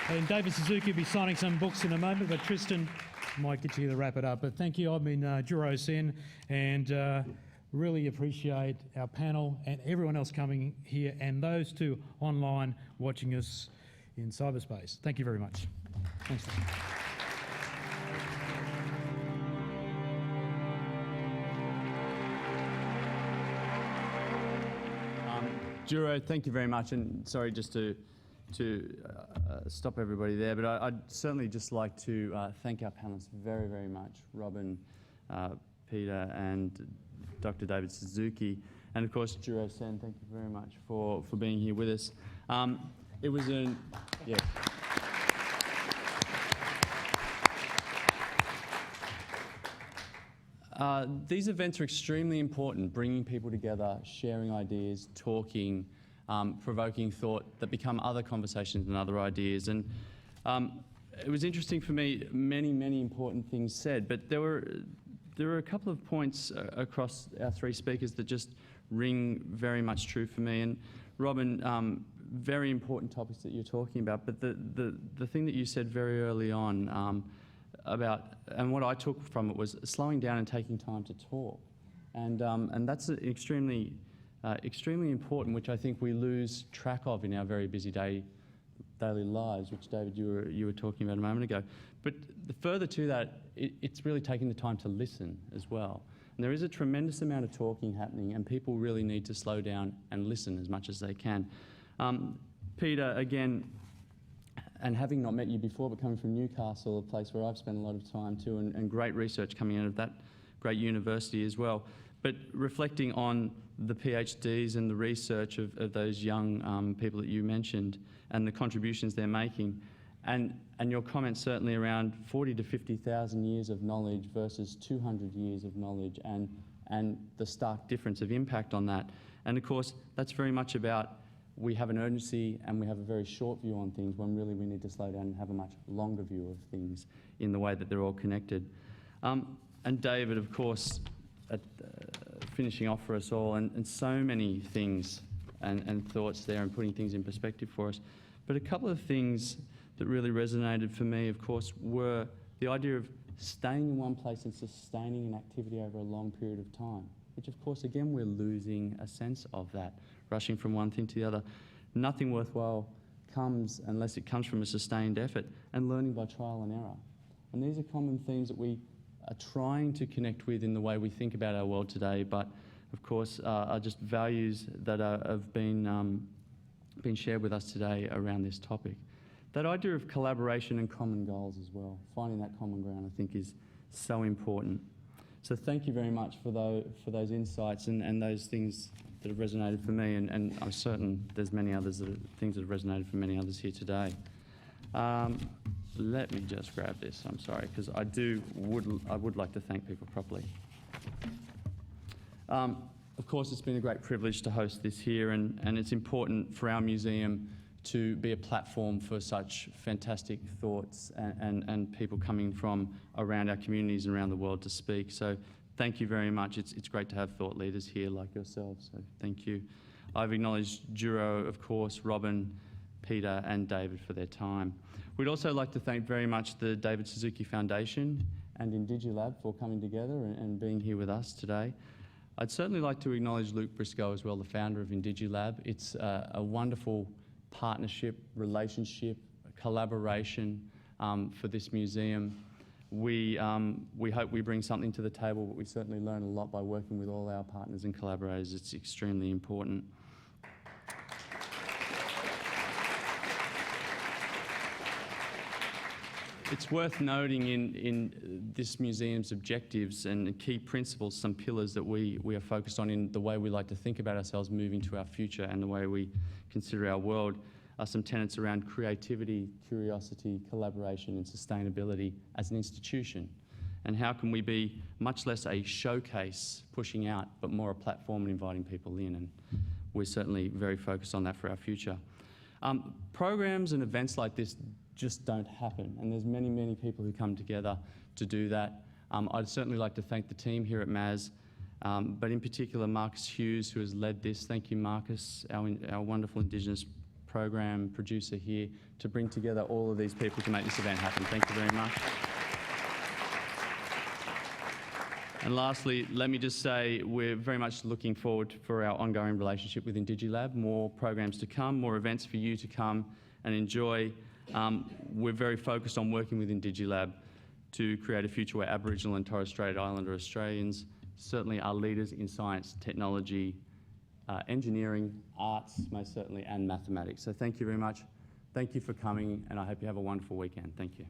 And David Suzuki will be signing some books in a moment, but Tristan might get you to wrap it up. But thank you. I've been Juro Sen, and really appreciate our panel and everyone else coming here and those two online watching us in cyberspace. Thank you very much. Thanks. Juro, thank you very much, and sorry just to stop everybody there, but I'd certainly just like to thank our panelists very, very much, Robin, Peter, and Dr. David Suzuki, and of course, Juro Sen, thank you very much for being here with us. It was yeah. These events are extremely important, bringing people together, sharing ideas, talking, provoking thought that become other conversations and other ideas. And it was interesting for me, many important things said, but there were a couple of points across our three speakers that just ring very much true for me. And Robin, very important topics that you're talking about, but the thing that you said very early on about, and what I took from it was slowing down and taking time to talk. And that's extremely important, which I think we lose track of in our very busy daily lives, which David, you were talking about a moment ago. But further to that, it's really taking the time to listen as well. And there is a tremendous amount of talking happening, and people really need to slow down and listen as much as they can. Peter, again, and having not met you before, but coming from Newcastle, a place where I've spent a lot of time too, and great research coming out of that great university as well. But reflecting on the PhDs and the research of those young people that you mentioned and the contributions they're making, and your comments certainly around 40 to 50,000 years of knowledge versus 200 years of knowledge, and the stark difference of impact on that. And of course, that's very much about we have an urgency and we have a very short view on things when really we need to slow down and have a much longer view of things in the way that they're all connected. And David, of course, finishing off for us all, and so many things and thoughts there and putting things in perspective for us. But a couple of things that really resonated for me, of course, were the idea of staying in one place and sustaining an activity over a long period of time, which of course, again, we're losing a sense of that, rushing from one thing to the other. Nothing worthwhile comes unless it comes from a sustained effort, and learning by trial and error. And these are common themes that we are trying to connect with in the way we think about our world today, but of course are just values that have been shared with us today around this topic. That idea of collaboration and common goals as well, finding that common ground, I think, is so important. So thank you very much for those insights and those things that have resonated for me, and I'm certain there's many others things that have resonated for many others here today. Let me just grab this, I'm sorry, because I would like to thank people properly. Of course, it's been a great privilege to host this here, and it's important for our museum to be a platform for such fantastic thoughts and people coming from around our communities and around the world to speak. So thank you very much. It's great to have thought leaders here like yourselves, so thank you. I've acknowledged Juro, of course, Robin, Peter and David for their time. We'd also like to thank very much the David Suzuki Foundation and Indigi Lab for coming together and being here with us today. I'd certainly like to acknowledge Luke Briscoe as well, the founder of Indigi Lab. It's a wonderful partnership, relationship, collaboration for this museum. We hope we bring something to the table, but we certainly learn a lot by working with all our partners and collaborators. It's extremely important. It's worth noting in this museum's objectives and key principles, some pillars that we are focused on in the way we like to think about ourselves moving to our future and the way we consider our world, are some tenets around creativity, curiosity, collaboration and sustainability as an institution. And how can we be much less a showcase pushing out, but more a platform and inviting people in, and we're certainly very focused on that for our future. Programs and events like this just don't happen, and there's many, many people who come together to do that. I'd certainly like to thank the team here at MAS, but in particular Marcus Hughes, who has led this. Thank you, Marcus, our wonderful Indigenous program producer here, to bring together all of these people to make this event happen. Thank you very much. And lastly, let me just say we're very much looking forward for our ongoing relationship with Indigi Lab, more programs to come, more events for you to come and enjoy. We're very focused on working with Indigi Lab to create a future where Aboriginal and Torres Strait Islander Australians certainly are leaders in science, technology, engineering, arts, most certainly, and mathematics. So thank you very much. Thank you for coming, and I hope you have a wonderful weekend. Thank you.